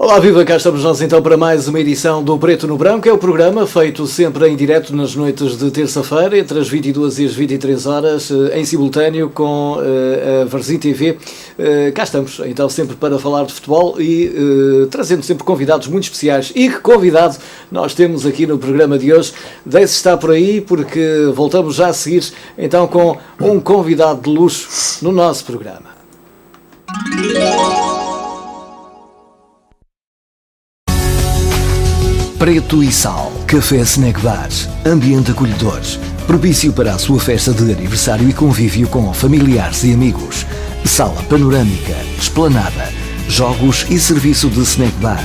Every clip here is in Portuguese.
Olá, viva! Cá estamos nós então para mais uma edição do Preto no Branco. É o programa feito sempre em direto nas noites de terça-feira, entre as 22 e as 23 horas, em simultâneo com a Varzim TV. Cá estamos então sempre para falar de futebol e trazendo sempre convidados muito especiais. E que convidado nós temos aqui no programa de hoje? Deixe estar por aí porque voltamos já a seguir então com um convidado de luxo no nosso programa. Preto e Sal, Café Snack Bar, ambiente acolhedor, propício para a sua festa de aniversário e convívio com familiares e amigos. Sala panorâmica, esplanada, jogos e serviço de snack bar.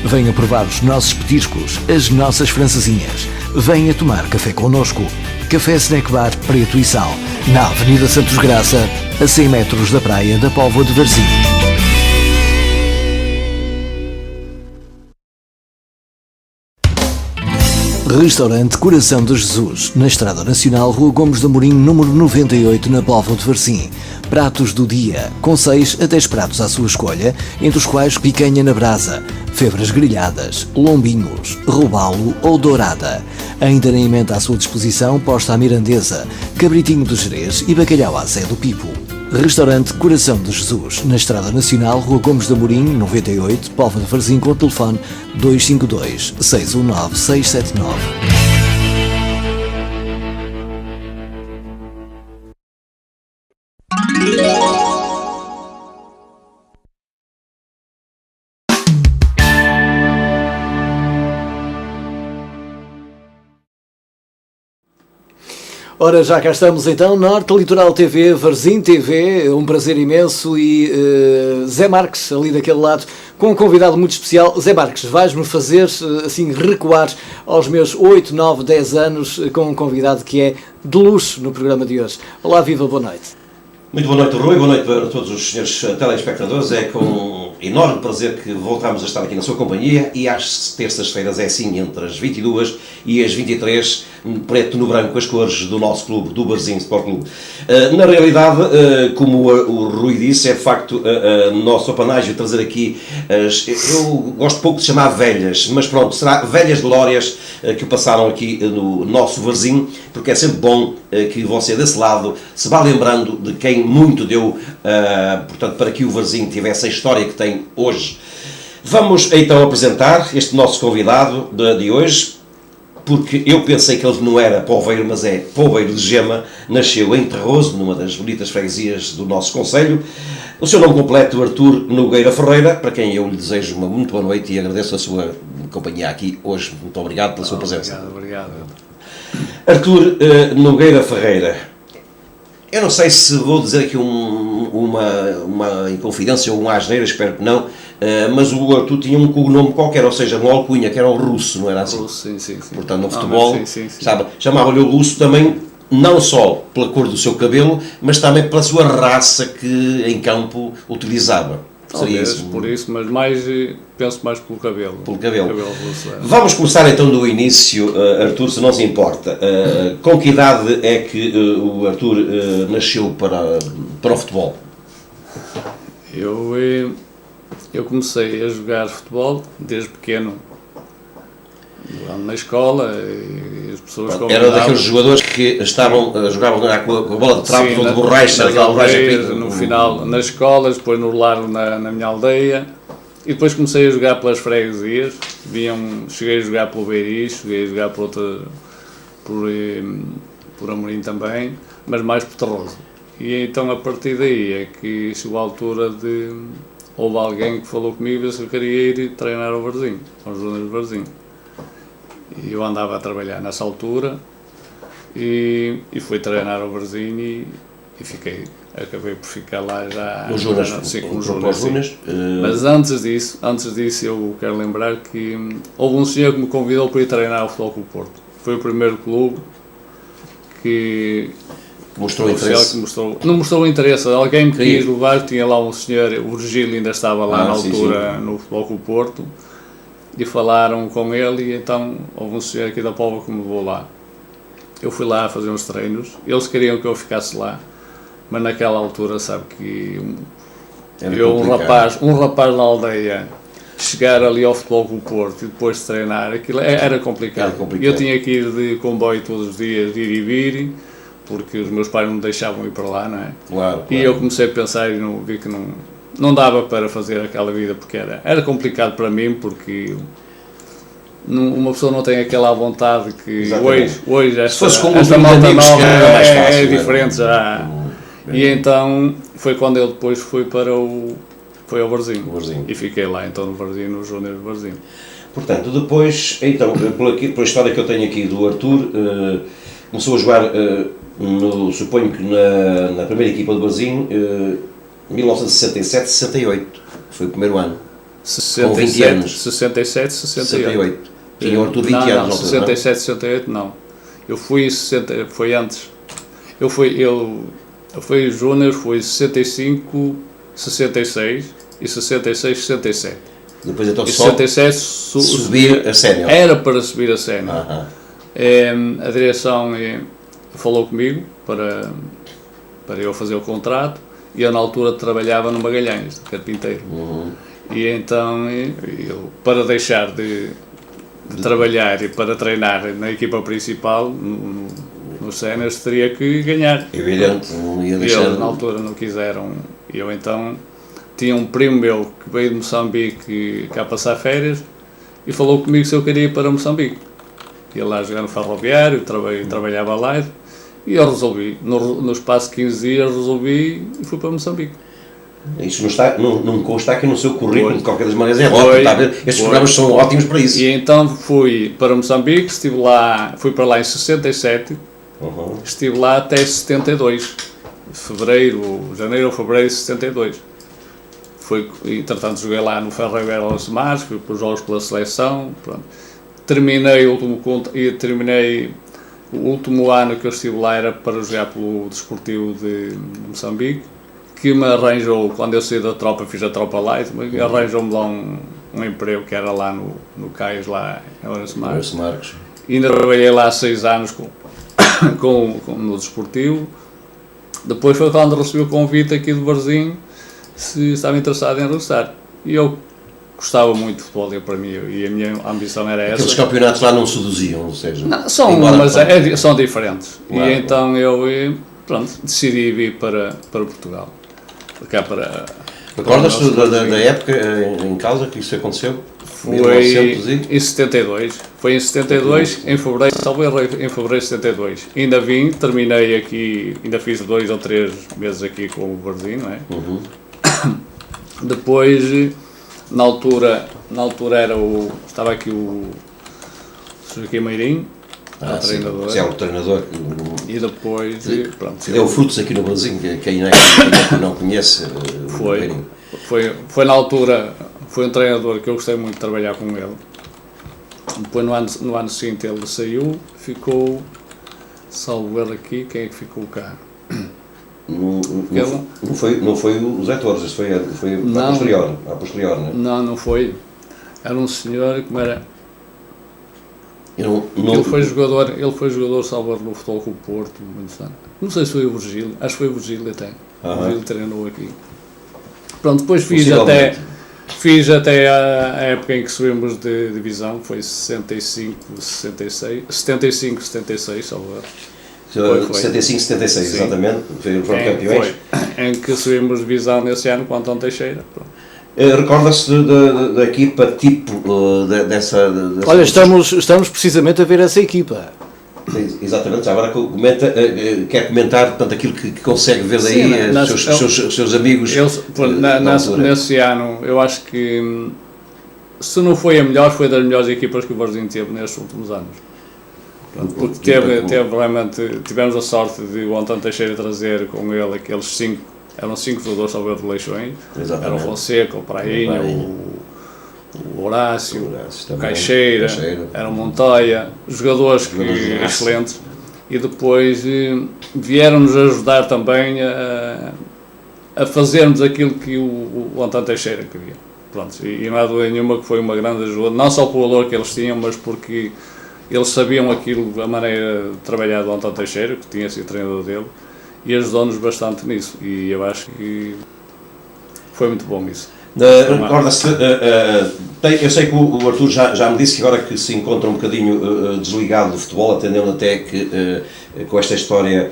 Venha provar os nossos petiscos, as nossas francesinhas. Venha tomar café connosco. Café Snack Bar Preto e Sal, na Avenida Santos Graça, a 100 metros da praia da Póvoa de Varzim. Restaurante Coração de Jesus, na Estrada Nacional, Rua Gomes de Amorim, número 98, na Póvoa de Varzim. Pratos do dia, com 6 a 10 pratos à sua escolha, entre os quais picanha na brasa, febras grelhadas, lombinhos, robalo ou dourada. Ainda na emenda à sua disposição, posta à mirandesa, cabritinho de Jerez e bacalhau à Zé do Pipo. Restaurante Coração de Jesus, na Estrada Nacional, Rua Gomes de Amorim, 98, Póvoa de Varzim, com o telefone 252 619 679. Ora, já cá estamos então, Norte Litoral TV, Varzim TV, um prazer imenso e Zé Marques, ali daquele lado, com um convidado muito especial. Zé Marques, vais-me fazer assim recuar aos meus 8, 9, 10 anos com um convidado que é de luxo no programa de hoje. Olá, viva, boa noite. Muito boa noite, Rui, boa noite para todos os senhores telespectadores. É com enorme prazer que voltamos a estar aqui na sua companhia e às terças-feiras é assim, entre as 22 e as 23, preto no branco, as cores do nosso clube, do Varzim Sport Clube. Na realidade, como o Rui disse, é de facto nosso apanágio trazer aqui, eu gosto pouco de chamar velhas, mas pronto, será velhas glórias que o passaram aqui no nosso Varzim, porque é sempre bom que você desse lado se vá lembrando de quem muito deu, portanto, para que o Varzim tivesse a história que tem hoje. Vamos então apresentar este nosso convidado de hoje, porque eu pensei que ele não era poveiro, mas é poveiro de Gema, nasceu em Terroso, numa das bonitas freguesias do nosso concelho. O seu nome completo, Artur Nogueira Ferreira, para quem eu lhe desejo uma muito boa noite e agradeço a sua companhia aqui hoje. Muito obrigado pela sua presença. Obrigado. Artur Nogueira Ferreira. Eu não sei se vou dizer aqui uma inconfidência ou uma asneira, espero que não, mas o Artur tinha um cognome qualquer, ou seja, uma alcunha, que era o Russo, não era assim? Russo, sim. Portanto, no futebol, sim. chamava-lhe o Russo também, não só pela cor do seu cabelo, mas também pela sua raça que em campo utilizava. Talvez por isso, mas penso mais pelo cabelo. Pelo cabelo. Russo, é. Vamos começar então do início, Artur, se não se importa. Com que idade é que o Artur nasceu para o futebol? Eu comecei a jogar futebol desde pequeno, jogando na escola, e as pessoas Era daqueles jogadores que jogavam com a bola de trapo, de borracha, aquela borracha no final, nas escolas, depois no lar na minha aldeia, e depois comecei a jogar pelas freguesias. Cheguei a jogar pelo Beiriz, cheguei a jogar por Amorim também, mas mais por Terroso. E então a partir daí é que chegou a altura de... Houve alguém que falou comigo se eu queria ir treinar ao Varzim, aos júniores do Varzim. E eu andava a trabalhar nessa altura e fui treinar ao Varzim e acabei por ficar lá já nos Júniores. Mas antes disso eu quero lembrar que houve um senhor que me convidou para ir treinar ao Futebol Clube Porto. Foi o primeiro clube que mostrou interesse. Não mostrou interesse, alguém me quis levar, tinha lá um senhor, o Virgílio ainda estava lá na altura, sim. No Futebol Clube Porto, e falaram com ele, e então houve um senhor aqui da Póvoa que me levou lá. Eu fui lá fazer uns treinos, eles queriam que eu ficasse lá, mas naquela altura, sabe que um rapaz na aldeia chegar ali ao Futebol Clube Porto e depois de treinar, aquilo era complicado. Era complicado. Eu tinha que ir de comboio todos os dias, de ir e vir, porque os meus pais não me deixavam ir para lá, não é? Claro. E eu comecei a pensar e vi que não dava para fazer aquela vida, porque era complicado para mim, porque uma pessoa não tem aquela vontade que Exatamente. hoje Se fosse com um esta grupo de malta amigos, nova era mais fácil, é era. diferente já. E então foi quando eu depois fui foi ao Varzim. O Varzim. E fiquei lá então no Varzim, no Júnior do Varzim. Portanto, pela história que eu tenho aqui do Arthur, começou a jogar, suponho que na primeira equipa do Varzim, 1967-68, foi o primeiro ano. Com 20 anos. 67, 68. Tinha o Arthur 20 não, anos. Não, 67, 68 não. Eu fui em 60, foi antes. Eu fui Júnior, foi 65, 66 e 66, 67. Depois então E só 67 subir a sénior. era para subir a sénior. Aham. A direção falou comigo para eu fazer o contrato e eu na altura trabalhava no Magalhães, de carpinteiro. E então eu, para deixar de trabalhar e para treinar na equipa principal, nos séniores, teria que ganhar. Evidente, não ia E deixar. eles na altura não quiseram. Eu então tinha um primo meu que veio de Moçambique cá passar férias e falou comigo se eu queria ir para Moçambique. Ia lá jogar no ferroviário, trabalhava lá e eu resolvi. No espaço de 15 dias resolvi e fui para Moçambique. Isso não consta aqui no seu currículo, Foi. de qualquer das maneiras é ótimo, está a ver? Estes programas são ótimos para isso. E então fui para Moçambique, fui para lá em 67, estive lá até 72, janeiro ou fevereiro de 72. Entretanto joguei lá no Ferroviário Aos Mares, fui para os jogos pela seleção, pronto. Terminei o último ano que eu estive lá era para jogar pelo Desportivo de Moçambique, que me arranjou, quando eu saí da tropa, fiz a tropa lá, e arranjou-me lá um emprego que era lá no Cais, lá em Lourenço Marques. E ainda trabalhei lá 6 anos no Desportivo. Depois foi quando recebi o convite aqui do Varzim, se estava interessado em regressar. E eu gostava muito de futebol, para mim, e a minha ambição era essa. Aqueles campeonatos lá não seduziam, ou seja... Não, são diferentes. Claro, e então eu decidi vir para Portugal. Recordas-te da época em causa que isso aconteceu? Foi em 72. Foi em 72, em fevereiro de 72. Ainda vim, terminei aqui, ainda fiz 2 ou 3 meses aqui com o Varzim, não é? Depois, na altura estava aqui o Joaquim Meirinho, o treinador. É o treinador. E depois, pronto. Deu frutos aqui no Brasil, quem não conhece. Foi na altura, foi um treinador que eu gostei muito de trabalhar com ele. Depois no ano seguinte ele saiu, ficou, salvo ele aqui, quem é que ficou cá? Não foi o Zé Torres, isso foi a posterior, não é? Não foi. Era um senhor, como era? Ele foi jogador salvo no Futebol Clube Porto, muitos anos. Não sei se foi o Virgílio, acho que foi o Virgílio até. O Virgílio treinou aqui. Pronto, depois fiz até a época em que subimos de divisão, foi 65, 76, salvo erro. 75, 76, exatamente, foram campeões. Em que subimos divisão nesse ano com o Antão Teixeira. Recorda-se da equipa tipo dessa... Olha, estamos precisamente a ver essa equipa. Exatamente, já agora quer comentar portanto, aquilo que consegue ver daí, os seus amigos. Nesse ano, eu acho que se não foi a melhor, foi das melhores equipas que o Varzim teve nestes últimos anos. Porque realmente, tivemos a sorte de o Antão Teixeira trazer com ele aqueles 5, eram 5 jogadores ao ver de Leixões. Era o Fonseca, o Prainha, o Horácio, o Caixeira, era o Montoya, jogadores excelentes, e depois vieram-nos ajudar também a fazermos aquilo que o Antão Teixeira queria. Pronto, e não há dúvida nenhuma que foi uma grande ajuda, não só pelo valor que eles tinham, mas porque eles sabiam a maneira de trabalhar do Antão Teixeira, que tinha sido treinador dele, e ajudou-nos bastante nisso, e eu acho que foi muito bom isso. Recorda-se, eu sei que o Artur já me disse que agora que se encontra um bocadinho desligado do futebol, atendendo até que com esta história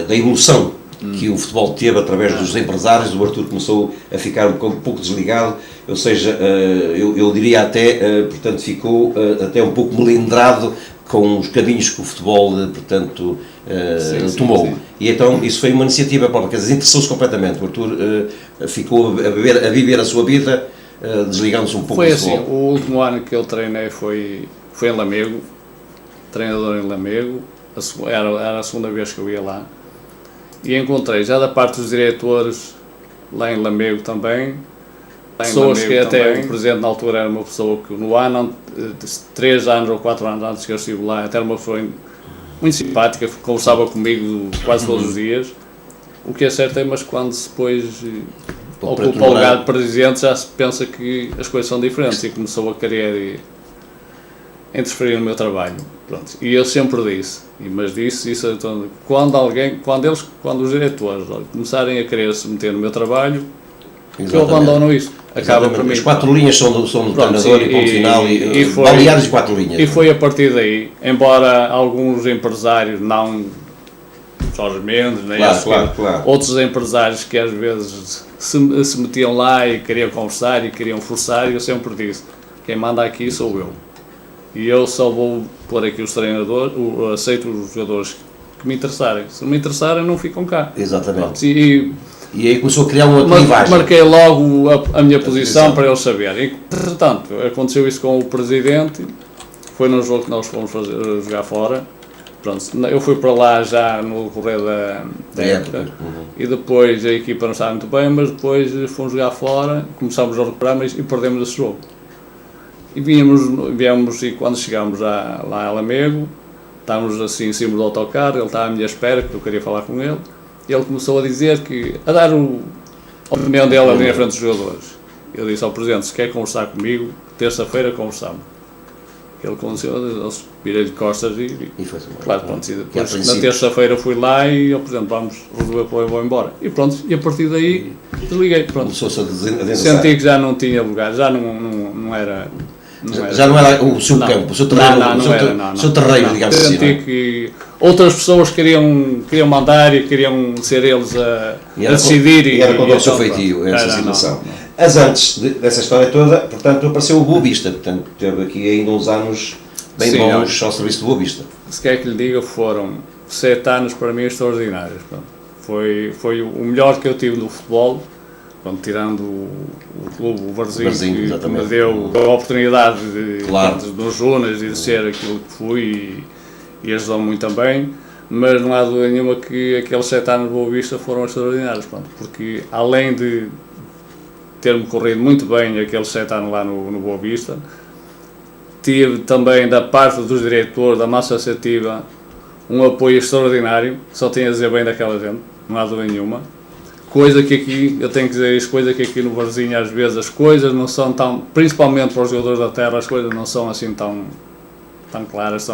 da evolução que o futebol teve através dos empresários, o Artur começou a ficar um pouco desligado, ou seja, eu diria até, portanto, ficou até um pouco melindrado com os caminhos que o futebol, portanto, tomou. Sim. E então isso foi uma iniciativa própria, quer dizer, interessou-se completamente. O Artur ficou a viver a sua vida, desligando-se um pouco do futebol. Foi assim, o último ano que eu treinei foi em Lamego, treinador em Lamego, era a segunda vez que eu ia lá, e encontrei já da parte dos diretores lá em Lamego também, pessoas que até o presidente na altura era uma pessoa que no ano, 3 anos ou 4 anos antes que eu estive lá, até era uma pessoa muito simpática, conversava comigo quase todos os dias. O que é certo é, mas quando se depois ocupa o lugar de presidente já se pensa que as coisas são diferentes e começou a querer interferir no meu trabalho. Pronto. E eu sempre disse, mas disse isso então, quando os diretores começarem a querer se meter no meu trabalho, que eu abandono isto. Acaba para mim. As 4 linhas são do treinador e ponto final, e baleares de 4 linhas. E foi a partir daí, embora alguns empresários, não Jorge Mendes, nem claro. Outros empresários que às vezes se metiam lá e queriam conversar e queriam forçar, eu sempre disse, quem manda aqui sou eu. E eu só vou pôr aqui os treinadores, aceito os jogadores que me interessarem. Se não me interessarem, não ficam cá. Exatamente. E aí começou a criar uma clivagem. Marquei logo a minha posição para eles saberem. E, portanto, aconteceu isso com o presidente, foi num jogo que nós fomos jogar fora. Pronto, eu fui para lá já no correr da época. E depois a equipa não estava muito bem, mas depois fomos jogar fora, começámos a recuperar e perdemos esse jogo. E viemos e quando chegámos lá a Lamego, estávamos assim em cima do autocarro, ele estava à minha espera, que eu queria falar com ele. E ele começou a dizer a dar a opinião dele ali à frente dos jogadores. Eu disse ao presidente, se quer conversar comigo, terça-feira conversamos. Ele convenceu, virei de costas e foi-se embora. Claro, pronto, e depois na terça-feira fui lá e ao presidente, vamos resolver o problema e vou embora. E pronto, e a partir daí desliguei. Pronto. Senti que já não tinha lugar, já não era... Já não era o seu campo, o seu terreno, o seu terreno, digamos assim. Senti que outras pessoas queriam mandar e queriam ser eles a decidir. E era contra o seu feitio, essa situação. Mas antes dessa história toda, portanto, apareceu o Boa Vista. Portanto, teve aqui ainda uns anos bem bons ao serviço do Boa Vista. Se quer que lhe diga, foram 7 anos para mim extraordinários. Foi o melhor que eu tive no futebol. Pronto, tirando o clube, o Varzim, que me deu a oportunidade dos Junas e de ser aquilo que fui e ajudou muito também, mas não há dúvida nenhuma que aqueles 7 anos de Boa Vista foram extraordinários, pronto, porque além de ter-me corrido muito bem aqueles 7 anos lá no Boa Vista, tive também da parte dos diretores, da massa associativa, um apoio extraordinário, só tenho a dizer bem daquela gente, não há dúvida nenhuma. Coisa que aqui, eu tenho que dizer isso, coisa que aqui no Varzinho às vezes as coisas não são tão, principalmente para os jogadores da terra, as coisas não são assim tão claras,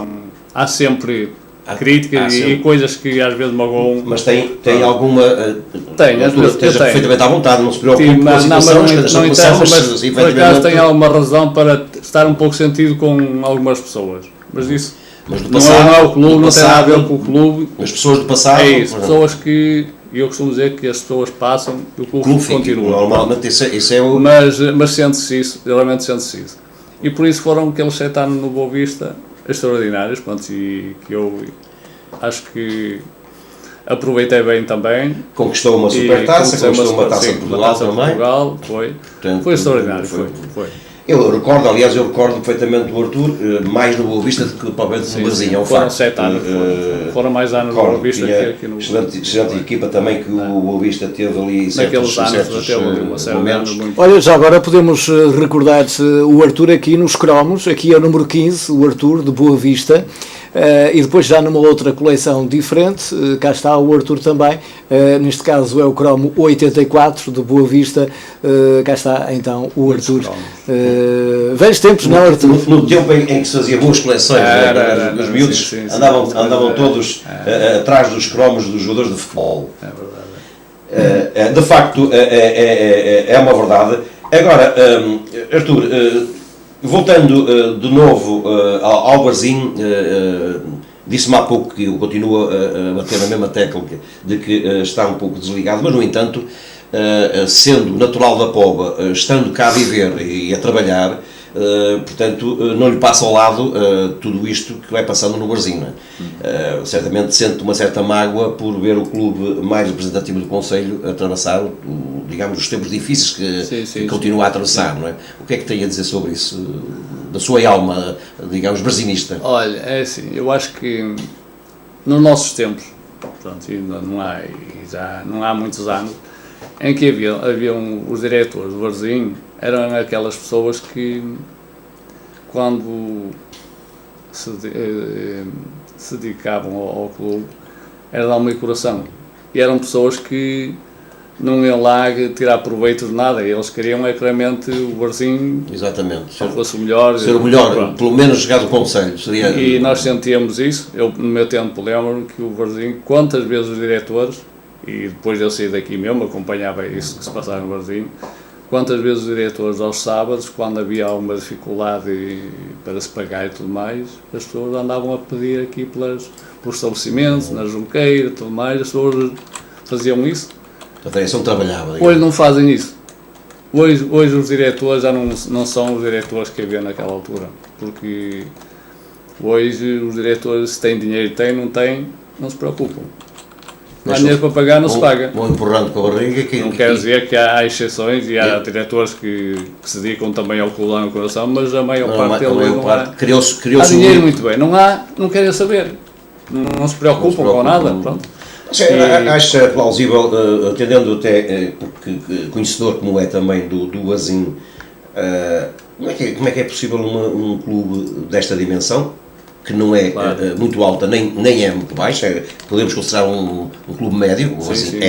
há sempre críticas e coisas que às vezes magoam. Mas tem alguma... Tem, às vezes esteja perfeitamente à vontade, não se preocupe com a situação, as coisas não são, mas por acaso tem alguma razão para estar um pouco sentido com algumas pessoas, mas isso não é o clube, não tem nada a ver com o clube. As pessoas do passado... É isso, pessoas que... E eu costumo dizer que as pessoas passam e o clube continua. Normalmente isso é o... Mas sente-se isso, realmente sente-se isso. E por isso foram aqueles 7 anos no Boa Vista extraordinários, pronto, e que eu acho que aproveitei bem também. Conquistou uma supertaça, conquistou uma taça de Portugal também. Foi extraordinário, foi. Eu recordo perfeitamente do Artur, mais no Boa Vista do que provavelmente no Varzinho. Foram 7 anos, foram mais anos no Boa Vista que aqui no... Excelente equipa também que o Boa Vista teve ali certos momentos. Olha, já agora podemos recordar o Artur aqui nos cromos, aqui é o número 15, o Artur de Boa Vista. E depois já numa outra coleção diferente, cá está o Artur também, neste caso é o cromo 84 de Boa Vista, cá está então o Artur. Velhos tempos, não, Artur? No tempo em que se fazia boas coleções, os miúdos andavam todos atrás dos cromos dos jogadores de futebol. De facto, é uma verdade Agora, Artur, voltando de novo ao Varzim, disse-me há pouco que eu continuo a bater na mesma tecla de que está um pouco desligado, mas no entanto, sendo natural da Póvoa, estando cá a viver e a trabalhar, portanto, não lhe passa ao lado tudo isto que vai passando no Varzim. Certamente sente uma certa mágoa por ver o clube mais representativo do Concelho atravessar, digamos, os tempos difíceis que continua a atravessar. Não é? O que é que tem a dizer sobre isso, da sua alma, digamos, varzinista? Olha, é assim, eu acho que nos nossos tempos, pronto, ainda não há muitos anos, em que haviam os diretores do Varzim, eram aquelas pessoas que, quando se dedicavam ao clube, era de alma e coração. E eram pessoas que não iam lá tirar proveito de nada, eles queriam claramente o Varzim, exatamente, fosse o melhor. Ser o melhor, pelo menos chegar do Concelho. Seria... E nós sentíamos isso. Eu, no meu tempo, lembro-me que o Varzim, quantas vezes os diretores, e depois de eu sair daqui mesmo, acompanhava isso que se passava no Varzim, quantas vezes os diretores aos sábados, quando havia alguma dificuldade para se pagar e tudo mais, as pessoas andavam a pedir aqui pelos estabelecimentos, na Junqueira e tudo mais, as pessoas faziam isso. A direção trabalhava. Digamos. Hoje não fazem isso. Hoje os diretores já não são os diretores que havia naquela altura, porque hoje os diretores, se têm dinheiro, não têm, não se preocupam. Não há dinheiro para pagar, não se paga. Vão empurrando com a barriga. Não quer dizer que há exceções e há diretores que se dedicam também ao clube lá no coração, mas a maior parte deles não há. Há dinheiro muito bem, não querem saber, não se preocupam com nada. Pronto. Acha plausível, atendendo até, porque conhecedor como é também do Varzim, como é que é possível um clube desta dimensão, que não é muito alta, nem é muito baixa, podemos considerar um clube médio, o Varzim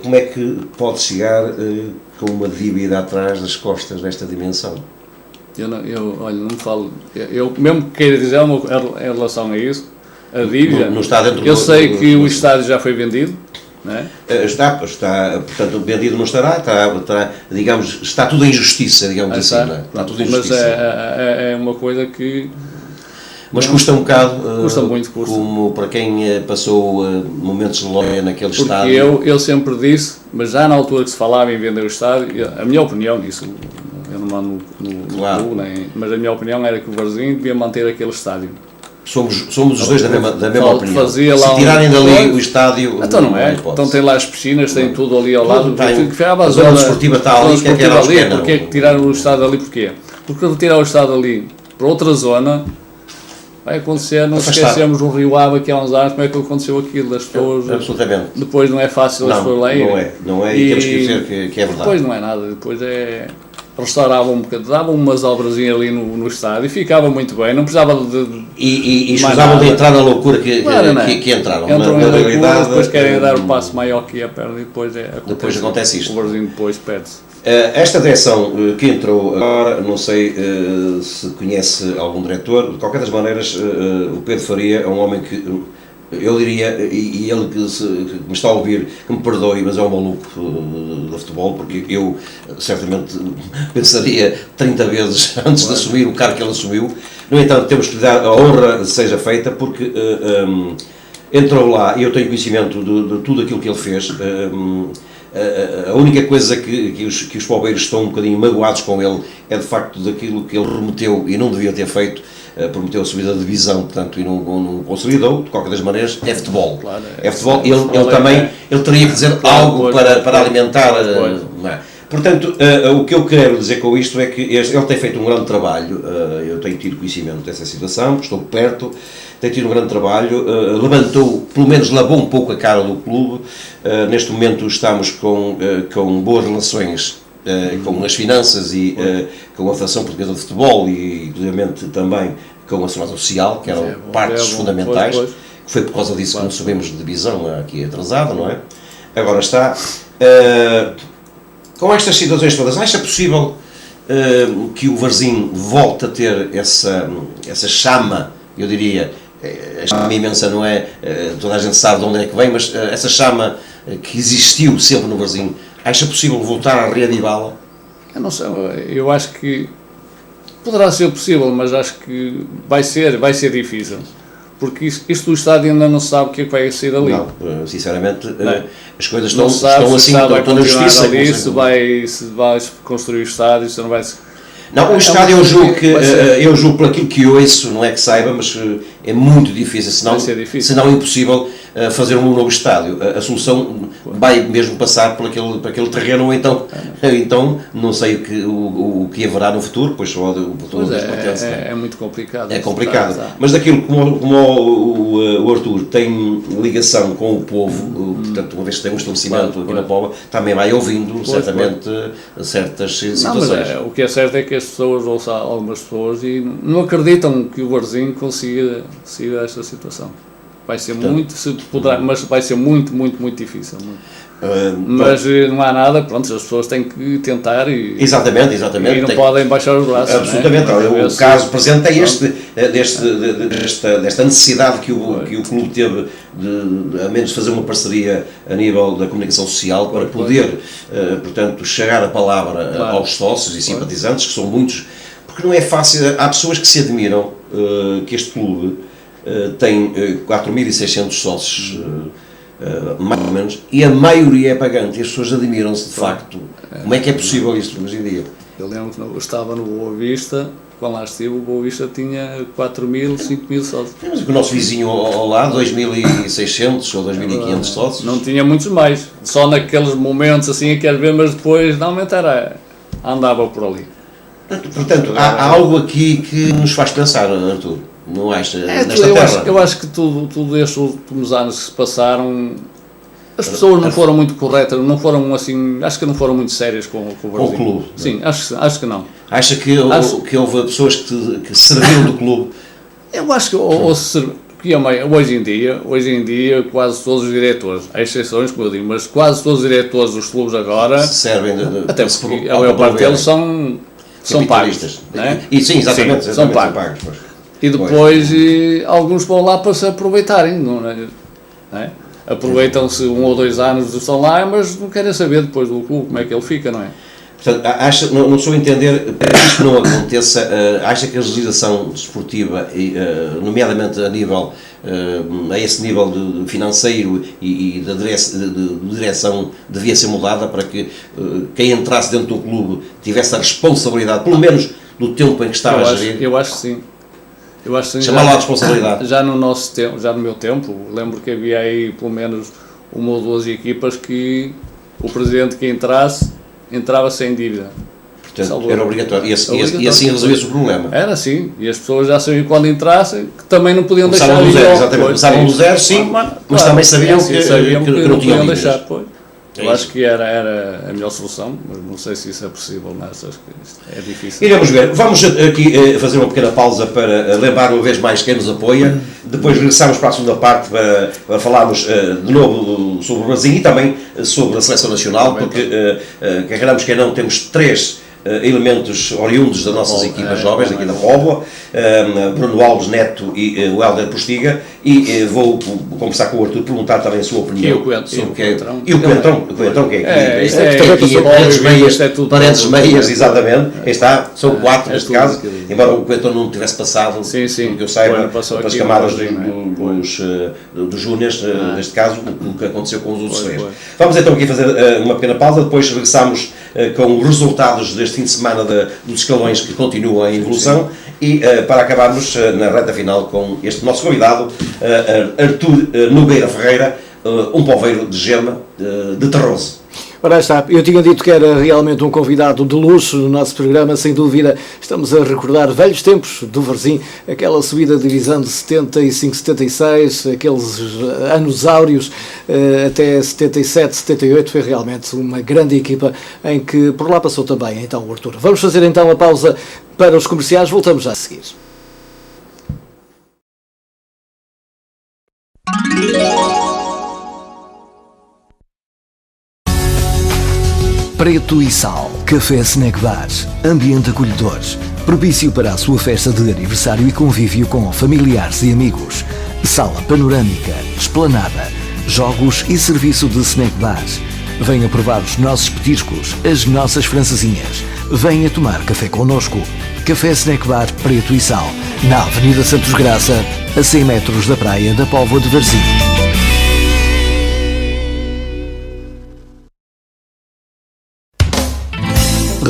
como é que pode chegar com uma dívida atrás das costas desta dimensão? Olha, não me falo, eu mesmo que queira dizer em relação a isso, a dívida, não está dentro sei que o estádio já foi vendido, não é? Está, portanto, vendido não estará, digamos, está tudo em justiça, digamos assim, não é? Está tudo em justiça. Mas é uma coisa que... Mas custa um bocado, custa muito, como para quem passou momentos de glória naquele estádio. Porque eu sempre disse, mas já na altura que se falava em vender o estádio, a minha opinião disso, eu não mando no clube, mas a minha opinião era que o Varzim devia manter aquele estádio. Somos os dois da mesma opinião. Se tirarem dali o estádio... Então não é, então tem lá as piscinas, tem tudo ali ao lado. A zona desportiva está ali, que era ali. Porquê é que tiraram o estádio ali? Porquê? Porque retirar o estádio ali para outra zona vai acontecer, não esquecemos do Rio Ave aqui há uns anos, como é que aconteceu aquilo, das pessoas... Absolutamente. Depois não é fácil as pessoas lá irem. Não é, e temos que dizer que é verdade. Depois não é nada, depois restauravam um bocadinho, davam umas obras ali no estádio e ficava muito bem, não precisava de... E escusavam de entrar na loucura que entraram. Entram na loucura, depois querem dar o passo maior que a perna e depois acontece isto. O Varzim depois perde-se. Esta direção que entrou agora, não sei se conhece algum diretor, de qualquer das maneiras, o Pedro Faria é um homem que, eu diria, e ele que me está a ouvir, que me perdoe, mas é um maluco do futebol, porque eu certamente pensaria 30 vezes antes de assumir o cargo que ele assumiu. No entanto, temos que lhe dar a honra seja feita, porque entrou lá e eu tenho conhecimento de tudo aquilo que ele fez. A única coisa que os palmeiros estão um bocadinho magoados com ele é de facto daquilo que ele prometeu e não devia ter feito, prometeu a subida de divisão, portanto, e não consolidou. De qualquer das maneiras, é futebol. Claro, é futebol. Ele teria que dizer algo para alimentar. Portanto, o que eu quero dizer com isto é que ele tem feito um grande trabalho, eu tenho tido conhecimento dessa situação, estou perto, tem tido um grande trabalho, pelo menos lavou um pouco a cara do clube. Neste momento estamos com boas relações com as finanças e com a Federação Portuguesa de Futebol e, inclusive, também com a Segurança Social, que eram partes fundamentais, que foi por causa disso que não subimos de divisão aqui atrasada, não é? Agora está... Com estas situações todas, acha possível que o Varzim volte a ter essa chama, eu diria, a chama imensa não é, toda a gente sabe de onde é que vem, mas essa chama que existiu sempre no Varzim, acha possível voltar a reavivá-la? Eu não sei, eu acho que poderá ser possível, mas acho que vai ser difícil. Porque isto do estádio ainda não se sabe o que é que vai sair ali. Não, sinceramente, as coisas Não estão assim, vai estão na continuar justiça. ali, se vai construir o estádio, se não vai... Não, o estádio eu julgo por aquilo que ouço, não é que saiba, mas é muito difícil, senão impossível fazer um novo estádio. A solução vai mesmo passar por aquele terreno, ou então não sei o que haverá no futuro, pois só o futuro é muito complicado. É complicado, mas daquilo como o Artur tem ligação com o povo, portanto, uma vez que tem um estabelecimento aqui na Póvoa, também vai ouvindo certamente certas situações. Mas o que é certo é que as pessoas, ou algumas pessoas, e não acreditam que o Varzim consiga sair desta situação. Vai ser mas vai ser muito difícil. Mas não há nada, pronto, as pessoas têm que tentar exatamente. E não podem baixar os braços. Absolutamente. O caso presente é desta necessidade que o clube teve de, a menos, fazer uma parceria a nível da comunicação social para poder, portanto, chegar a palavra aos sócios e simpatizantes, que são muitos, porque não é fácil. Há pessoas que se admiram que este clube tem 4.600 sócios, mais ou menos, e a maioria é pagante, e as pessoas admiram-se de facto. Como é que é possível isto hoje em dia? Eu lembro que eu estava no Boa Vista, quando lá estive, o Boa Vista tinha 4.000, 5.000 sócios. Mas o nosso vizinho ao lado, 2.600 ou 2.500 sócios. Não tinha muitos mais, só naqueles momentos assim, quer ver, mas depois normalmente andava por ali. Portanto, há algo aqui que nos faz pensar, Artur. Não acha? Eu acho que tudo estes últimos anos que se passaram, as pessoas não foram muito corretas, não foram assim, acho que não foram muito sérias com o Varzim. Com o clube? Sim, acho que não. Acha que houve pessoas que serviram do clube? Eu acho que hoje em dia quase todos os diretores, há exceções, como eu digo, mas quase todos os diretores dos clubes agora servem até porque a maior parte deles são pagos. Né? E sim, exatamente, são pagos. E depois alguns vão lá para se aproveitarem, não é? Aproveitam-se 1 ou 2 anos estão lá, mas não querem saber depois do clube como é que ele fica, não é? Portanto, não estou a entender, para que isto não aconteça, acha que a legislação desportiva, nomeadamente a esse nível de financeiro e de direção, devia ser mudada para que quem entrasse dentro do clube tivesse a responsabilidade, pelo menos do tempo em que estava a gerir? Eu acho que sim. Chamar lá a responsabilidade. Já no meu tempo, lembro que havia aí pelo menos 1 ou 2 equipas que o presidente que entrava sem dívida. Portanto, era obrigatório. E assim resolvia-se o problema. Era assim. E as pessoas já sabiam quando entrassem que também não podiam deixar. Começavam do zero, sim, mas também sabiam que não tinham deixar. Eu acho que era a melhor solução, mas não sei se isso é possível, mas acho que isto é difícil. Iremos ver. Vamos aqui fazer uma pequena pausa para lembrar uma vez mais quem nos apoia. Depois regressamos para a segunda parte para falarmos de novo sobre o Varzim e também sobre a Seleção Nacional, porque, quer queramos que não, temos 3 elementos oriundos das nossas equipas jovens aqui na Póvoa, Bruno Alves Neto e o Hélder Postiga, e vou conversar com o Artur, perguntar também a sua opinião sobre o que é. E o Coentrão, que é aqui, paredes meias, exatamente, está, são 4 neste caso, embora o Coentrão não tivesse passado, porque eu saiba, pelas camadas dos júniores, neste caso, o que aconteceu com os outros 3. Vamos então aqui fazer uma pequena pausa, depois regressamos com os resultados deste fim de semana dos escalões que continuam em evolução e para acabarmos na reta final com este nosso convidado, Artur Nogueira Ferreira, um poveiro de Gema, de Terroso. Ora está, eu tinha dito que era realmente um convidado de luxo no nosso programa, sem dúvida. Estamos a recordar velhos tempos do Varzim, aquela subida de divisão de 75, 76, aqueles anos áureos até 77, 78, foi realmente uma grande equipa em que por lá passou também então o Artur. Vamos fazer então a pausa para os comerciais, voltamos já a seguir. Preto e Sal, Café Snack Bar, ambiente acolhedor, propício para a sua festa de aniversário e convívio com familiares e amigos. Sala panorâmica, esplanada, jogos e serviço de snack bar. Venha provar os nossos petiscos, as nossas francesinhas. Venha tomar café connosco. Café Snack Bar Preto e Sal, na Avenida Santos Graça, a 100 metros da praia da Póvoa de Varzim.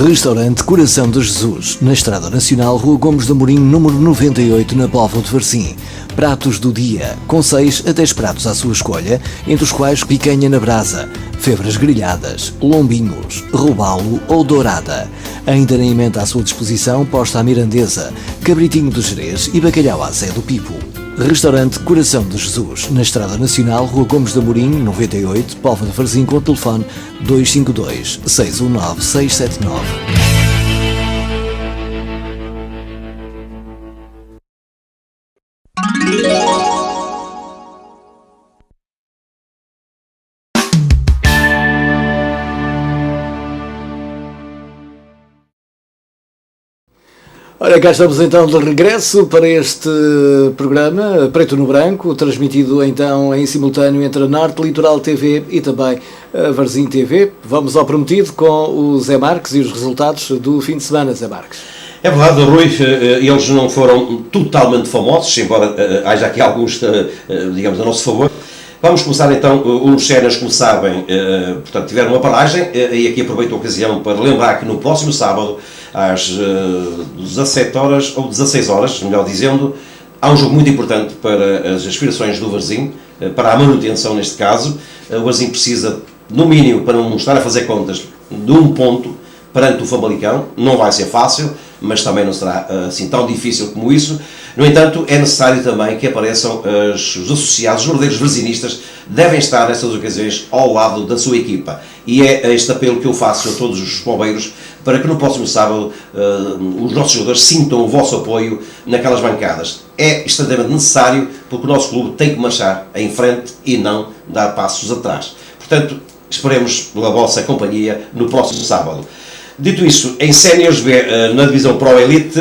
Restaurante Coração de Jesus, na Estrada Nacional, Rua Gomes de Amorim, número 98, na Póvoa de Varzim. Pratos do dia, com 6 a 10 pratos à sua escolha, entre os quais picanha na brasa, febras grelhadas, lombinhos, robalo ou dourada. Ainda na emenda à sua disposição, posta à mirandesa, cabritinho de Jerez e bacalhau à Zé do Pipo. Restaurante Coração de Jesus, na Estrada Nacional, Rua Gomes de Amorim, 98, Póvoa de Varzim, com o telefone 252 619 679. Ora, cá estamos então de regresso para este programa Preto no Branco, transmitido então em simultâneo entre a Norte Litoral TV e também a Varzim TV. Vamos ao prometido com o Zé Marques e os resultados do fim de semana, Zé Marques. É verdade, Rui, eles não foram totalmente famosos, embora haja aqui alguns, digamos, a nosso favor. Vamos começar então, os Cenas, como sabem, portanto, tiveram uma paragem, e aqui aproveito a ocasião para lembrar que no próximo sábado, às 17 horas, ou 16 horas, melhor dizendo, há um jogo muito importante para as aspirações do Varzim, para a manutenção neste caso. O Varzim precisa, no mínimo, para não estar a fazer contas, de um ponto perante o Famalicão. Não vai ser fácil, mas também não será assim tão difícil como isso. No entanto, é necessário também que apareçam os associados, os verdadeiros varzinistas, devem estar nestas ocasiões ao lado da sua equipa. E é este apelo que eu faço a todos os bombeiros, para que no próximo sábado os nossos jogadores sintam o vosso apoio naquelas bancadas. É extremamente necessário, porque o nosso clube tem que marchar em frente e não dar passos atrás. Portanto, esperemos pela vossa companhia no próximo sábado. Dito isso, em Séniores B, na divisão Pro Elite,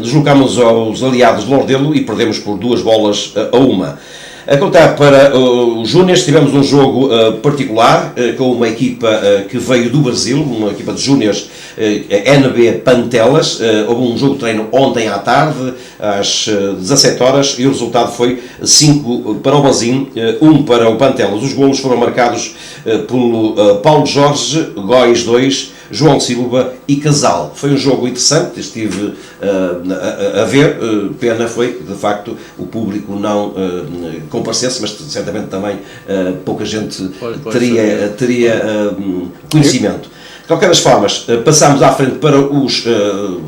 deslocámos aos aliados de Lordelo e perdemos por 2-1. A contar para os Júniors, tivemos um jogo particular com uma equipa que veio do Brasil, uma equipa de Júniors, NB Pantelas. Houve um jogo de treino ontem à tarde, às 17 horas, e o resultado foi 5 para o Varzim, 1 para o Pantelas. Os golos foram marcados pelo Paulo Jorge, Góis 2, João Silva e Casal. Foi um jogo interessante, estive a ver, pena foi, de facto, o público não comparecesse, mas certamente também pouca gente teria conhecimento. De qualquer das formas, passámos à frente para os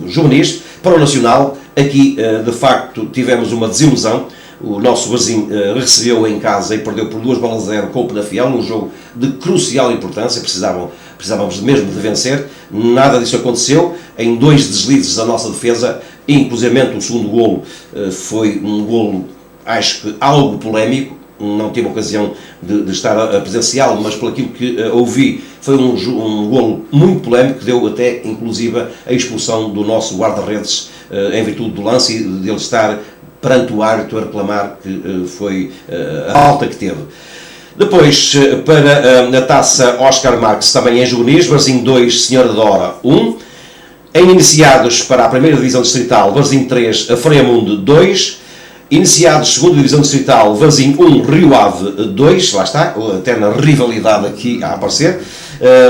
juvenis, para o Nacional. Aqui, de facto, tivemos uma desilusão. O nosso Varzim recebeu em casa e perdeu por 2-0 com o Penafiel, num jogo de crucial importância. Precisávamos mesmo de vencer. Nada disso aconteceu. Em 2 deslizes da nossa defesa, inclusivamente o segundo golo foi um golo, acho que algo polémico. Não tive ocasião de estar a presenciá-lo, mas pelo aquilo que ouvi, foi um golo muito polémico, que deu até, inclusive, a expulsão do nosso guarda-redes em virtude do lance e de ele estar perante o árbitro a reclamar que foi a falta que teve. Depois, para a taça Oscar Marques, também em juvenis, Varzim 2, Senhora Dora 1. Em iniciados para a primeira divisão distrital, Varzim 3, Freamundo 2. Iniciados, segunda divisão distrital, Varzim 1, Rio Ave 2, lá está, a eterna rivalidade aqui a aparecer.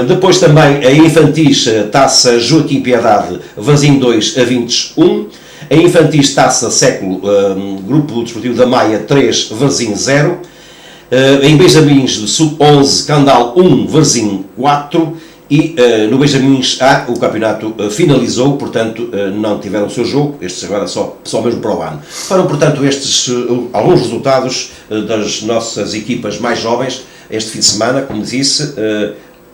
Depois também a infantis, taça Joaquim Piedade, Varzim 2, Avintes 1. A infantis, taça Século, Grupo Desportivo da Maia 3, Varzim 0. Em Benjamins de Sub-11, Candal 1, Varzim 4. E no Benjamins A o campeonato finalizou, portanto não tiveram o seu jogo, estes agora só mesmo para o ano. Foram, portanto, estes alguns resultados das nossas equipas mais jovens este fim de semana. Como disse,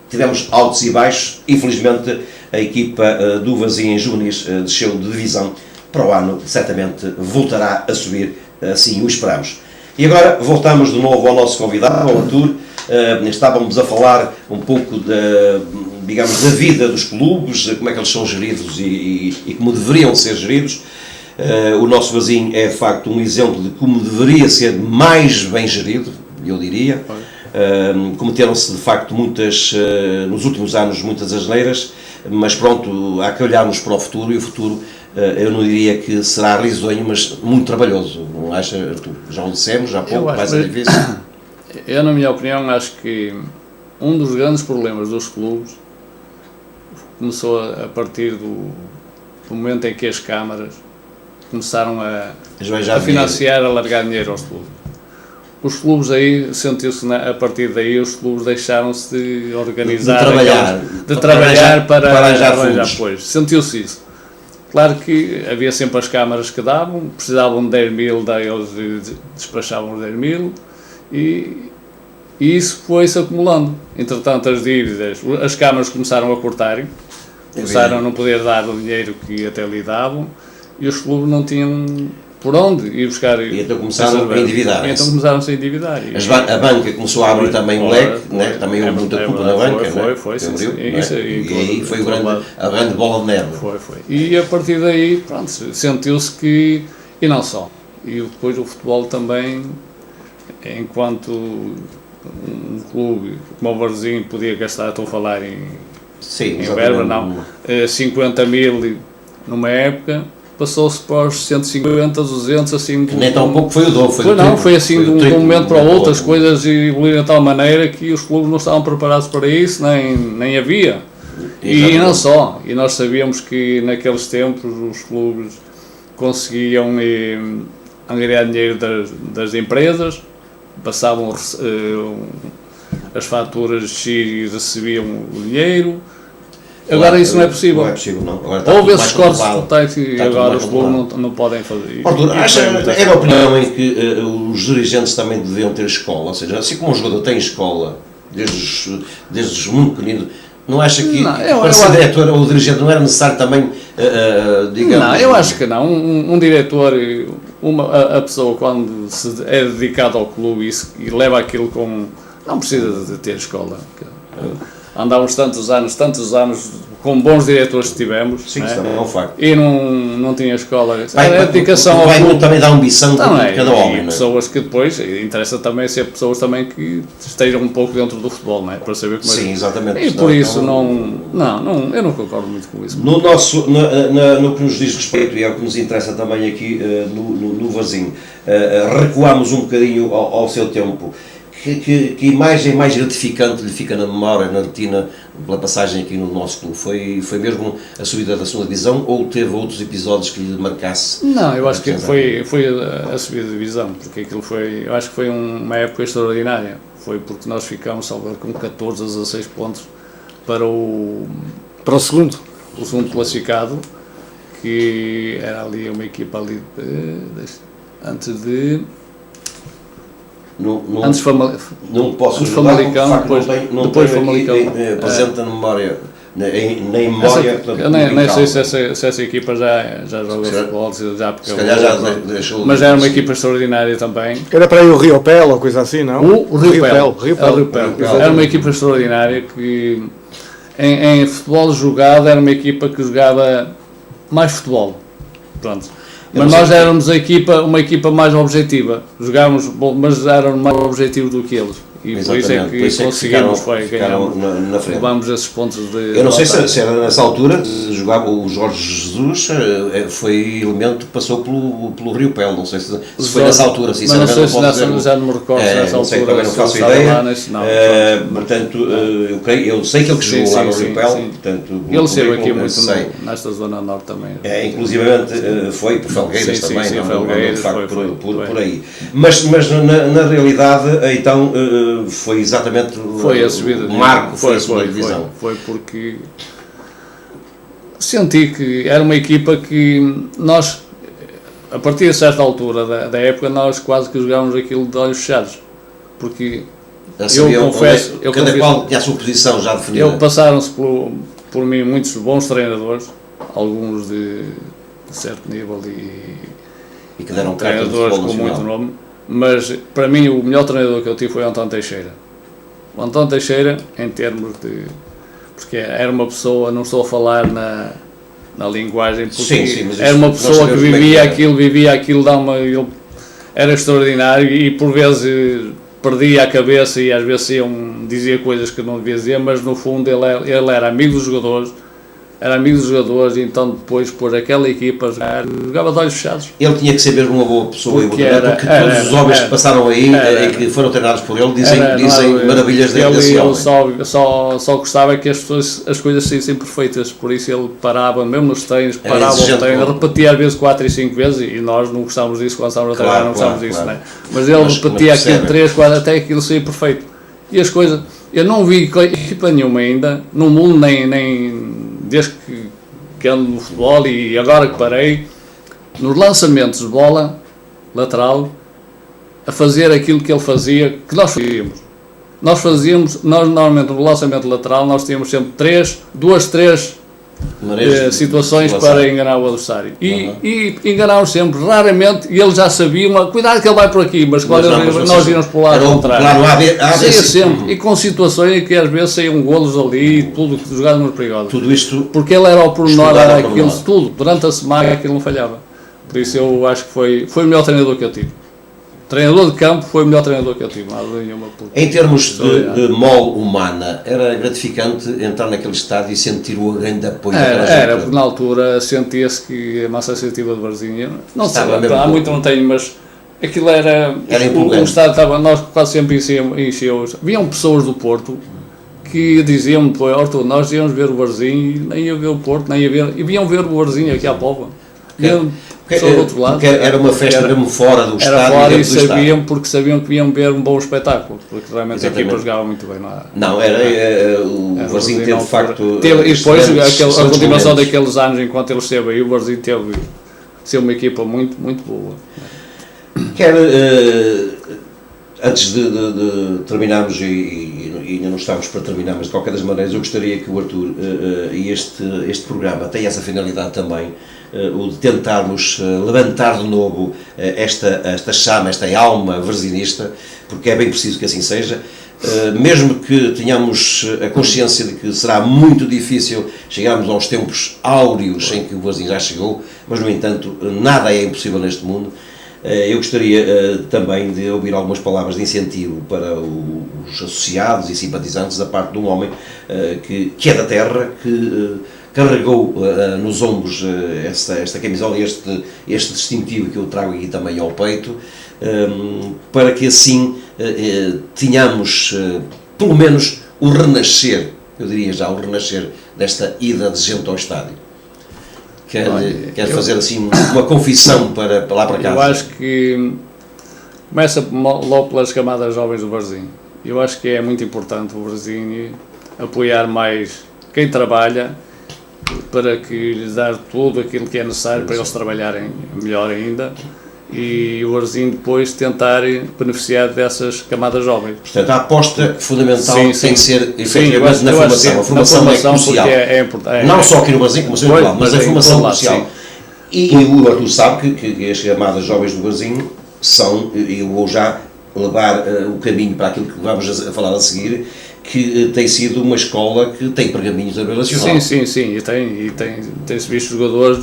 tivemos altos e baixos. Infelizmente a equipa do Varzim em juvenis desceu de divisão. Para o ano certamente voltará a subir, assim o esperamos. E agora voltamos de novo ao nosso convidado, ao Artur. Estávamos a falar um pouco digamos, da vida dos clubes, como é que eles são geridos e como deveriam ser geridos. O nosso Varzim é de facto um exemplo de como deveria ser mais bem gerido, eu diria. Cometeram-se de facto muitas, nos últimos anos, muitas asneiras, mas pronto, há que olharmos para o futuro, e o futuro, eu não diria que será risonho, mas muito trabalhoso, não acha? Já o dissemos, já há pouco, vai ser difícil. Eu, na minha opinião, acho que um dos grandes problemas dos clubes começou a partir do momento em que as câmaras começaram a financiar, a largar dinheiro aos clubes. Os clubes aí, sentiu-se a partir daí, os clubes deixaram-se de organizar, de trabalhar para arranjar apoios. Sentiu-se isso. Claro que havia sempre as câmaras que davam, precisavam de 10 mil, daí eles despachavam os 10 mil, e isso foi-se acumulando. Entretanto, as dívidas, as câmaras começaram a cortarem, começaram a não poder dar o dinheiro que até lhe davam, e os clubes não tinham por onde ir buscar. E então começaram a endividar. Então começaram-se a endividar. A banca começou a abrir também o leque, né? Também houve muita culpa na banca, foi, sim. E aí foi a grande bola de neve. Foi. E a partir daí, pronto, sentiu-se que, e não só, e depois o futebol também, enquanto um clube como o Varzim podia gastar, estou a falar em verba, não, 50 mil numa época, passou-se para os 150, 200, assim... Que nem tão pouco foi o dobro. Foi assim de um momento para o outro, as coisas evoluíram de tal maneira que os clubes não estavam preparados para isso, nem havia. E não só, e nós sabíamos que naqueles tempos os clubes conseguiam angariar dinheiro das empresas, passavam as faturas de X e recebiam o dinheiro. Agora isso não é possível. Não é possível, não. Houve esses cortes totais e agora os clubes não podem fazer. É a opinião em que os dirigentes também deviam ter escola, ou seja, assim como o jogador tem escola, desde os muito pequeninos, não acha que para ser diretor ou dirigente não era necessário também, digamos... Não, eu acho que não. Um diretor, a pessoa quando se é dedicado ao clube e leva aquilo com... Não precisa de ter escola. Andámos tantos anos com bons diretores que tivemos. Sim, isso também é um facto. E não tinha escola. A dedicação ao clube também dá ambição de cada homem. E pessoas que depois, interessa também ser pessoas também que estejam um pouco dentro do futebol, não é? Para saber como é. Sim, exatamente. E por isso eu não concordo muito com isso. No que nos diz respeito, e é o que nos interessa também aqui no Varzim, recuamos um bocadinho ao seu tempo. Que imagem mais gratificante lhe fica na memória, na retina, pela passagem aqui no nosso clube? Foi mesmo a subida da segunda divisão ou teve outros episódios que lhe marcasse? Não, eu acho que foi a subida da divisão, porque aquilo eu acho que foi uma época extraordinária. Foi porque nós ficámos, salvo com 14 a 16 pontos para o segundo classificado, que era ali uma equipa ali antes de... Não posso ajudar, depois Famalicão presente na memória, nem memória. Eu nem sei se essa equipa já joga futebol, se calhar já deixou. Mas era uma equipa extraordinária também. Era para aí o Rio Pel ou coisa assim, não? O Rio Pel. Era uma equipa extraordinária que em futebol jogado era uma equipa que jogava mais futebol. Pronto. Mas nós éramos uma equipa mais objetiva, jogávamos, mas éramos mais objetivos do que eles. E por isso é que conseguimos ganhar, levámos esses pontos de... Eu não sei se era nessa altura, jogava o Jorge Jesus, foi elemento que passou pelo Rio Pel, não sei se foi nessa altura, sinceramente não sei se já não me recordo nessa altura, também não faço ideia, portanto, eu sei que ele jogou lá no Rio Pel, portanto... Ele esteve aqui muito nesta zona norte também. Inclusivamente foi por Felgueiras também, de facto por aí. Mas na realidade, então... foi exatamente o marco, foi a segunda divisão. Foi porque senti que era uma equipa que nós, a partir de certa altura da época, nós quase que jogávamos aquilo de olhos fechados, porque eu confesso, cada qual tinha a sua posição já definida. Passaram-se por mim muitos bons treinadores, alguns de certo nível e que deram treinadores com muito nome. Mas, para mim, o melhor treinador que eu tive foi o António Teixeira. O António Teixeira, em termos de... Porque era uma pessoa, não estou a falar na linguagem, porque era uma pessoa que vivia aquilo, ele era extraordinário e, por vezes, perdia a cabeça e às vezes dizia coisas que não devia dizer, mas no fundo ele era amigo dos jogadores. Era amigo dos jogadores, e então depois pôr aquela equipa a jogar, jogava de olhos fechados. Ele tinha que ser mesmo uma boa pessoa, porque todos os homens que passaram aí e que foram treinados por ele dizem maravilhas desse homem. Ele só gostava que as coisas saíssem perfeitas, por isso ele parava, mesmo nos treinos, parava o treino, repetia às vezes 4 e 5 vezes, e nós não gostávamos disso quando estávamos a treinar, não gostávamos disso, né? Mas ele repetia aquilo 3, 4, até aquilo saía perfeito. E as coisas, eu não vi equipa nenhuma ainda, no mundo, nem desde que ando no futebol e agora que parei, nos lançamentos de bola lateral, a fazer aquilo que ele fazia, que nós fazíamos. Nós normalmente no lançamento lateral, nós tínhamos sempre 3 situações para enganar o adversário. E enganámos sempre, raramente, e eles já sabiam, cuidado que ele vai por aqui, mas quando nós íamos para o lado contrário, saía sempre, e com situações em que às vezes saíam golos ali, tudo jogado nos perigosos. Tudo isto, porque ele era ao pormenor, era aquilo, tudo, durante a semana aquilo não falhava. Por isso eu acho que foi o melhor treinador que eu tive. Treinador de campo foi o melhor treinador que eu tive. Em termos de mole humana, era gratificante entrar naquele estádio e sentir o grande apoio daquela gente? Era, porque na altura sentia-se que a massa sensitiva de Varzinha, não sei, há muito não tenho, mas aquilo era o estádio estava, nós quase sempre enchemos. Haviam pessoas do Porto que diziam-me, Arthur, nós íamos ver o Varzinho e nem ia ver o Porto, nem ia ver, e vinham ver o Varzinho aqui à Póvoa. Do outro lado, era uma festa mesmo fora do estádio. Era fora e porque sabiam que iam ver um bom espetáculo, porque realmente a equipa jogava muito bem. O Varzinho teve de facto. E depois, a continuação daqueles anos, enquanto ele esteve aí, o Varzinho teve ser uma equipa muito, muito boa. Antes de terminarmos, e ainda não estamos para terminar, mas de qualquer das maneiras, eu gostaria que o Arthur e este programa tenha essa finalidade também, o de tentarmos levantar de novo esta chama, esta alma varzinista, porque é bem preciso que assim seja, mesmo que tenhamos a consciência de que será muito difícil chegarmos aos tempos áureos em que o Varzim já chegou, mas no entanto nada é impossível neste mundo. Eu gostaria também de ouvir algumas palavras de incentivo para os associados e simpatizantes da parte de um homem que é da terra, que carregou nos ombros esta camisola, este distintivo que eu trago aqui também ao peito, para que assim tenhamos pelo menos o renascer, eu diria já, o renascer desta ida de gente ao estádio. Quer fazer assim uma confissão para lá para casa? Eu acho que começa logo pelas camadas jovens do Varzim. Eu acho que é muito importante o Varzim apoiar mais quem trabalha, para que lhes dar tudo aquilo que é necessário para eles trabalharem melhor ainda, e o Varzim depois tentar beneficiar dessas camadas jovens. Portanto, a aposta fundamental tem que ser efetivamente na formação. A formação é crucial. É importante. Não só aqui no Varzim, como sempre lá, mas a formação crucial. E o Arthur sabe que as camadas jovens do Varzim são, e eu vou já levar o caminho para aquilo que vamos a falar a seguir, que tem sido uma escola que tem pergaminhos a nível nacional. Sim, e tem-se visto jogadores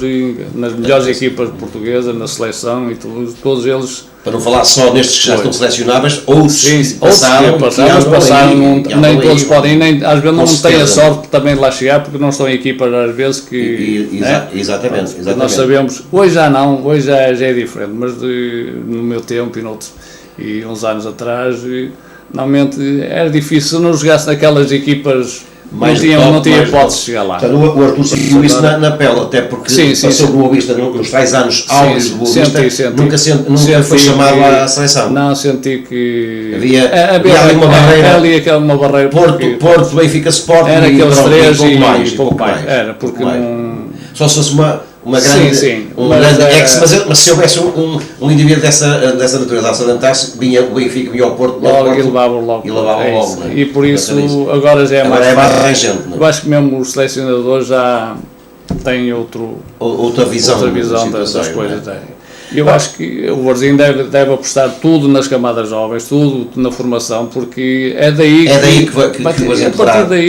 nas melhores equipas portuguesas, na seleção e todos eles. Para não falar só nestes que já estão selecionáveis, outros passaram, nem todos podem, às vezes não têm a sorte também de lá chegar, porque não estão em equipas às vezes que... Exatamente. Nós sabemos, hoje já não, hoje já é diferente, mas no meu tempo e uns anos atrás... Normalmente era difícil, se não jogasse naquelas equipas, não tinha hipótese de chegar lá. Então, o Arthur sentiu isso na pele, até porque passou do Boa Vista nos tais anos áureos do Boa Vista, nunca foi chamado à seleção. Não, senti que havia ali uma barreira. Uma barreira Porto, Benfica, Sport, era aqueles três e pouco mais. Era, porque não... Só se fosse uma grande, mas se houvesse um indivíduo dessa natureza a salientar-se, vinha o Benfica, vinha ao Porto, e levava logo. E por isso agora já é mais fácil. Eu acho que mesmo os selecionadores já têm outra visão das coisas. Eu acho que o Varzim deve apostar tudo nas camadas jovens, tudo na formação, porque é daí que o Varzim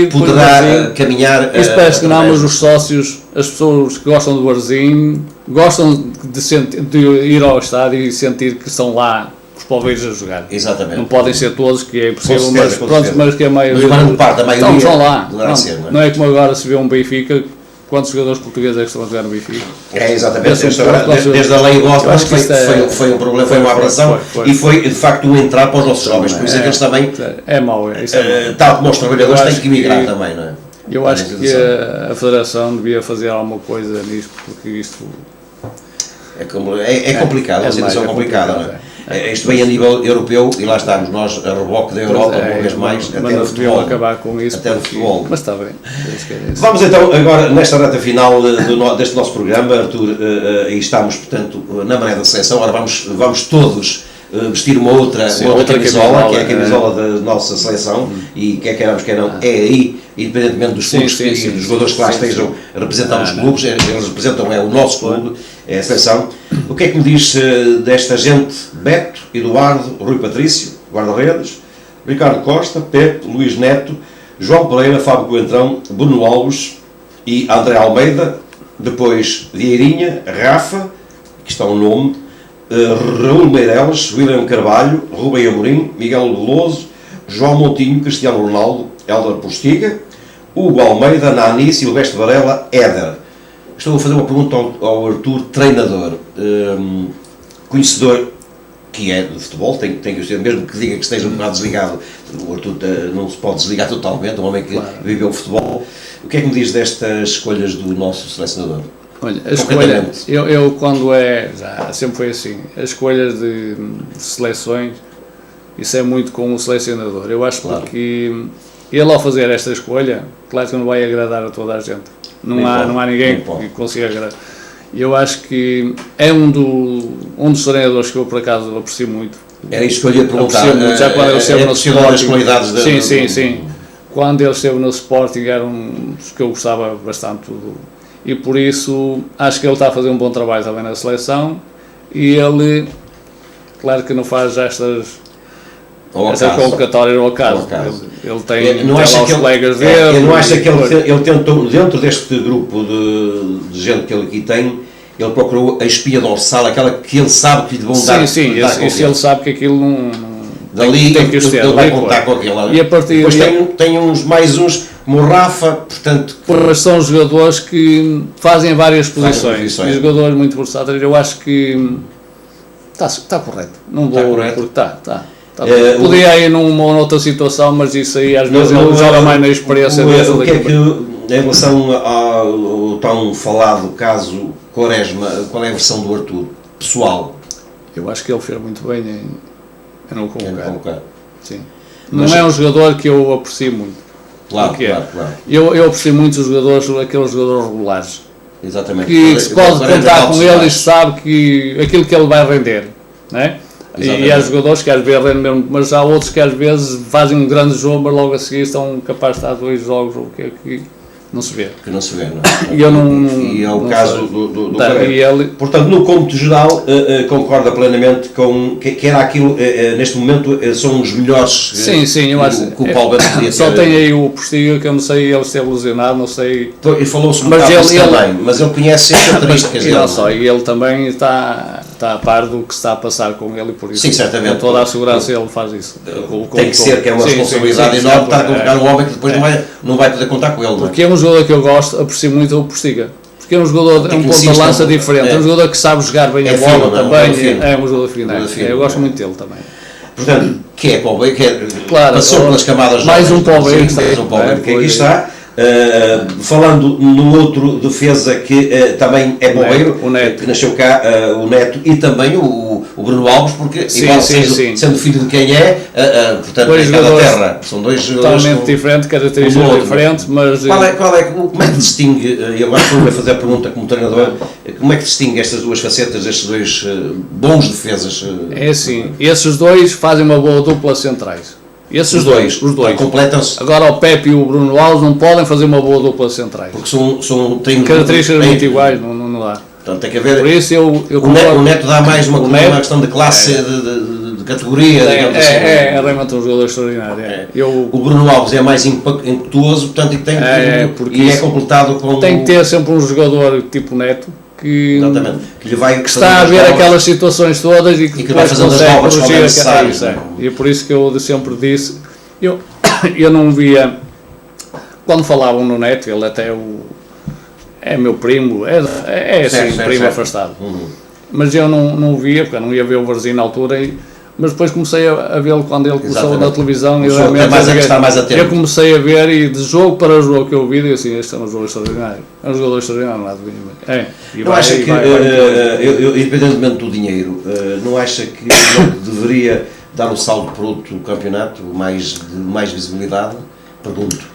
poderá caminhar. Isso parece que não, mas os sócios, as pessoas que gostam do Varzim, gostam de ir ao estádio e sentir que estão lá, os poveiros a jogar. Exatamente. Não podem ser todos, que é impossível, Com certeza, mas com certeza. pronto, mas que a maioria... Mas grande parte, a maioria Então, estão lá. deverá Pronto. ser, não é? Não é como agora se vê um Benfica, quantos jogadores portugueses é que estão a jogar no Benfica? É, exatamente. Esse Desde a lei Bosman acho que isto foi um problema, foi uma aberração foi. e foi de facto um entrar para os nossos jovens. Por isso é que eles também, É mau, isso é mau. tal como os trabalhadores, Eu têm acho que migrar que- também, não é? Eu acho que a Federação devia fazer alguma coisa nisto, porque isto... É complicado, é uma situação é complicada, complicado, não é? Isto vem a nível europeu e lá estamos nós a reboque da Europa, uma vez mais, mas até não no deviam futebol. acabar com isso. Até no porque- futebol. Mas está bem. Isso que é isso. Vamos então agora nesta reta final deste nosso programa, Artur, e estamos portanto na maré da seleção. Agora vamos todos vestir uma outra camisola, que é a camisola da nossa seleção, e quer queiramos, quer não, é aí, independentemente dos clubes e dos jogadores que lá estejam representando os clubes, eles representam o nosso clube, é a seleção. O que é que me diz desta gente? Beto, Eduardo, Rui Patrício, guarda-redes, Ricardo Costa, Pepe, Luís Neto, João Pereira, Fábio Coentrão, Bruno Alves e André Almeida, depois Vieirinha, Rafa, que está um nome, Raul Meireles, William Carvalho, Rubem Amorim, Miguel Veloso, João Montinho, Cristiano Ronaldo, Hélder Postiga, Hugo Almeida, Nani, Silvestre Varela, Éder. Estou a fazer uma pergunta ao Artur, treinador, conhecedor que é de futebol, tem que ser, mesmo que diga que esteja um bocado desligado, o Artur não se pode desligar totalmente, um homem que viveu o futebol. O que é que me diz destas escolhas do nosso selecionador? Olha, a escolha, eu quando já sempre foi assim, as escolhas de seleções, isso é muito com o selecionador. Eu acho que ele ao fazer esta escolha, claro que não vai agradar a toda a gente. Não há ninguém que consiga agradar. Eu acho que é um dos treinadores que eu por acaso aprecio muito. Era isso que eu ia perguntar. Aprecio muito, já quando ele esteve no Sporting. As qualidades Sim. Quando ele esteve no Sporting era um dos que eu gostava bastante e por isso acho que ele está a fazer um bom trabalho também na seleção e ele, claro que não faz já estas convocatórias ao acaso. Ele tem lá os colegas dele. Eu não acho que ele tentou, dentro deste grupo de gente que ele aqui tem, ele procurou a espia dorsal, aquela que ele sabe que lhe vão dar. Sim, isso ele sabe que aquilo não dali tem que ele vai contar com aquilo. E a partir depois tem mais uns como o Rafa, portanto... Pois são jogadores que fazem várias posições. E jogadores muito versáteis, eu acho que está correto. Não vou, correto. Porque está. Podia ir numa outra situação, mas isso aí às vezes ele joga mais na experiência dele. O que é que, em relação ao tão falado caso Quaresma, qual é a versão do Artur, pessoal? Eu acho que ele fez muito bem em não convocar. Sim. Mas não é um jogador que eu aprecio muito. Claro. Eu aprecio muito os jogadores, aqueles jogadores regulares. Exatamente. Que se pode contar com ele e se sabe que aquilo que ele vai render. Não é? E há jogadores que às vezes rendem mesmo, mas há outros que às vezes fazem um grande jogo, mas logo a seguir estão capazes de estar 2 jogos, o que é que não se vê. Que não se vê, não é? E é o caso do Quaresma. Portanto, no cômputo geral, concorda plenamente com que era aquilo, neste momento, são os melhores. Sim, eu acho que o Paulo Bento podia ter. Só tem aí o Postiga, que eu não sei, ele esteve lesionado, não sei. E falou-se um bocado disso também, mas ele conhece as características dele. E não só, e ele também está a par do que se está a passar com ele, e por isso, sim, certamente, com toda a segurança, ele faz isso. Tem que ser, que é uma responsabilidade enorme estar a convocar um homem que depois não vai poder contar com ele. Porque é um jogador que eu gosto, aprecio muito o Postiga. Porque é um jogador, é um ponto de lança diferente, é um jogador que sabe jogar bem a bola também, é um jogador fino. Eu gosto muito dele também. Portanto, que é Paulo Bento, claro, passou pelas camadas mais um Paulo Bento, que aqui está. Falando no outro defesa que também é bombeiro, que nasceu cá, o Neto, e também o Bruno Alves, porque igual sendo filho de quem portanto é cada terra, são dois jogadores totalmente diferentes, características diferentes, mas como é que distingue, e agora estou a fazer a pergunta como treinador, como é que distingue estas duas facetas, estes dois bons defesas? É assim, esses dois fazem uma boa dupla centrais. Os dois. Completam-se. Agora o Pepe e o Bruno Alves não podem fazer uma boa dupla centrais. Porque têm características muito iguais, não dá. Portanto, tem que haver. Por isso o Neto dá mais uma questão de classe, de categoria. É realmente um jogador extraordinário. O Bruno Alves é mais impetuoso, portanto, e é completado com. Tem que ter sempre um jogador tipo Neto, que Exatamente. Que lhe vai que está a ver fazer aquelas situações todas e que que vai depois fazendo as consegue novas quando é corrigir necessário. isso, é. E é por isso que eu sempre disse, eu não via, quando falavam no net, ele até é meu primo, é assim, Certo, primo certo. afastado. Mas eu não via, porque eu não ia ver o Varzim na altura, mas depois comecei a vê-lo quando ele começou Exatamente. na televisão. Começou a ter mais a estar mais atento. Eu comecei a ver e de jogo para jogo que eu vi, e assim, este é um jogo extraordinário. É um jogador extraordinário, não há dúvida. E Não acha que, independentemente do dinheiro, não acha que não deveria dar um saldo para outro campeonato, mais visibilidade? Pergunto.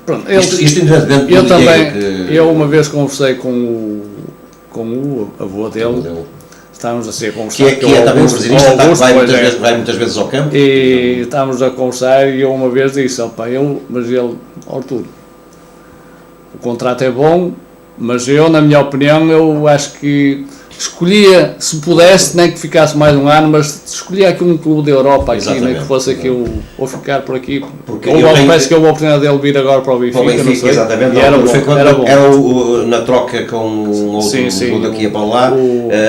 Pronto, Isto independentemente do eu dinheiro também, eu uma vez conversei com o avô dele, estávamos assim a conversar. que é também um brasileiro, vai muitas vezes ao campo. E estávamos a conversar e eu uma vez disse, Arturo, o contrato é bom, mas eu, na minha opinião, eu acho que escolhia, se pudesse, nem que ficasse mais um ano, mas escolhia aqui um clube da Europa, aqui, nem que fosse aqui, ou ficar por aqui, porque parece que houve a oportunidade dele vir agora para o Benfica, não sei. Exatamente, E era bom. Era na troca com outro clube daqui para lá.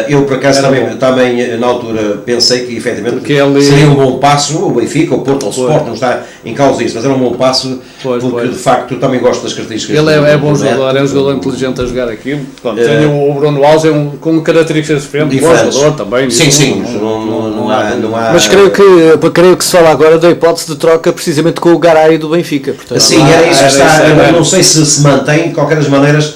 Eu, por acaso, também na altura pensei que, efetivamente, seria um bom passo, o Benfica, o Porto, o Sport, não está em causa isso, mas era um bom passo, porque, de facto, eu também gosto das características. Ele é bom jogador, é um jogador inteligente a jogar aquilo. Tenho o Bruno Alves, com características diferentes, bom jogador também. Sim, não há... Mas creio que se fala agora da hipótese de troca precisamente com o Garay do Benfica. Portanto, sim, era isso que está. Não sei se mantém, de qualquer das maneiras,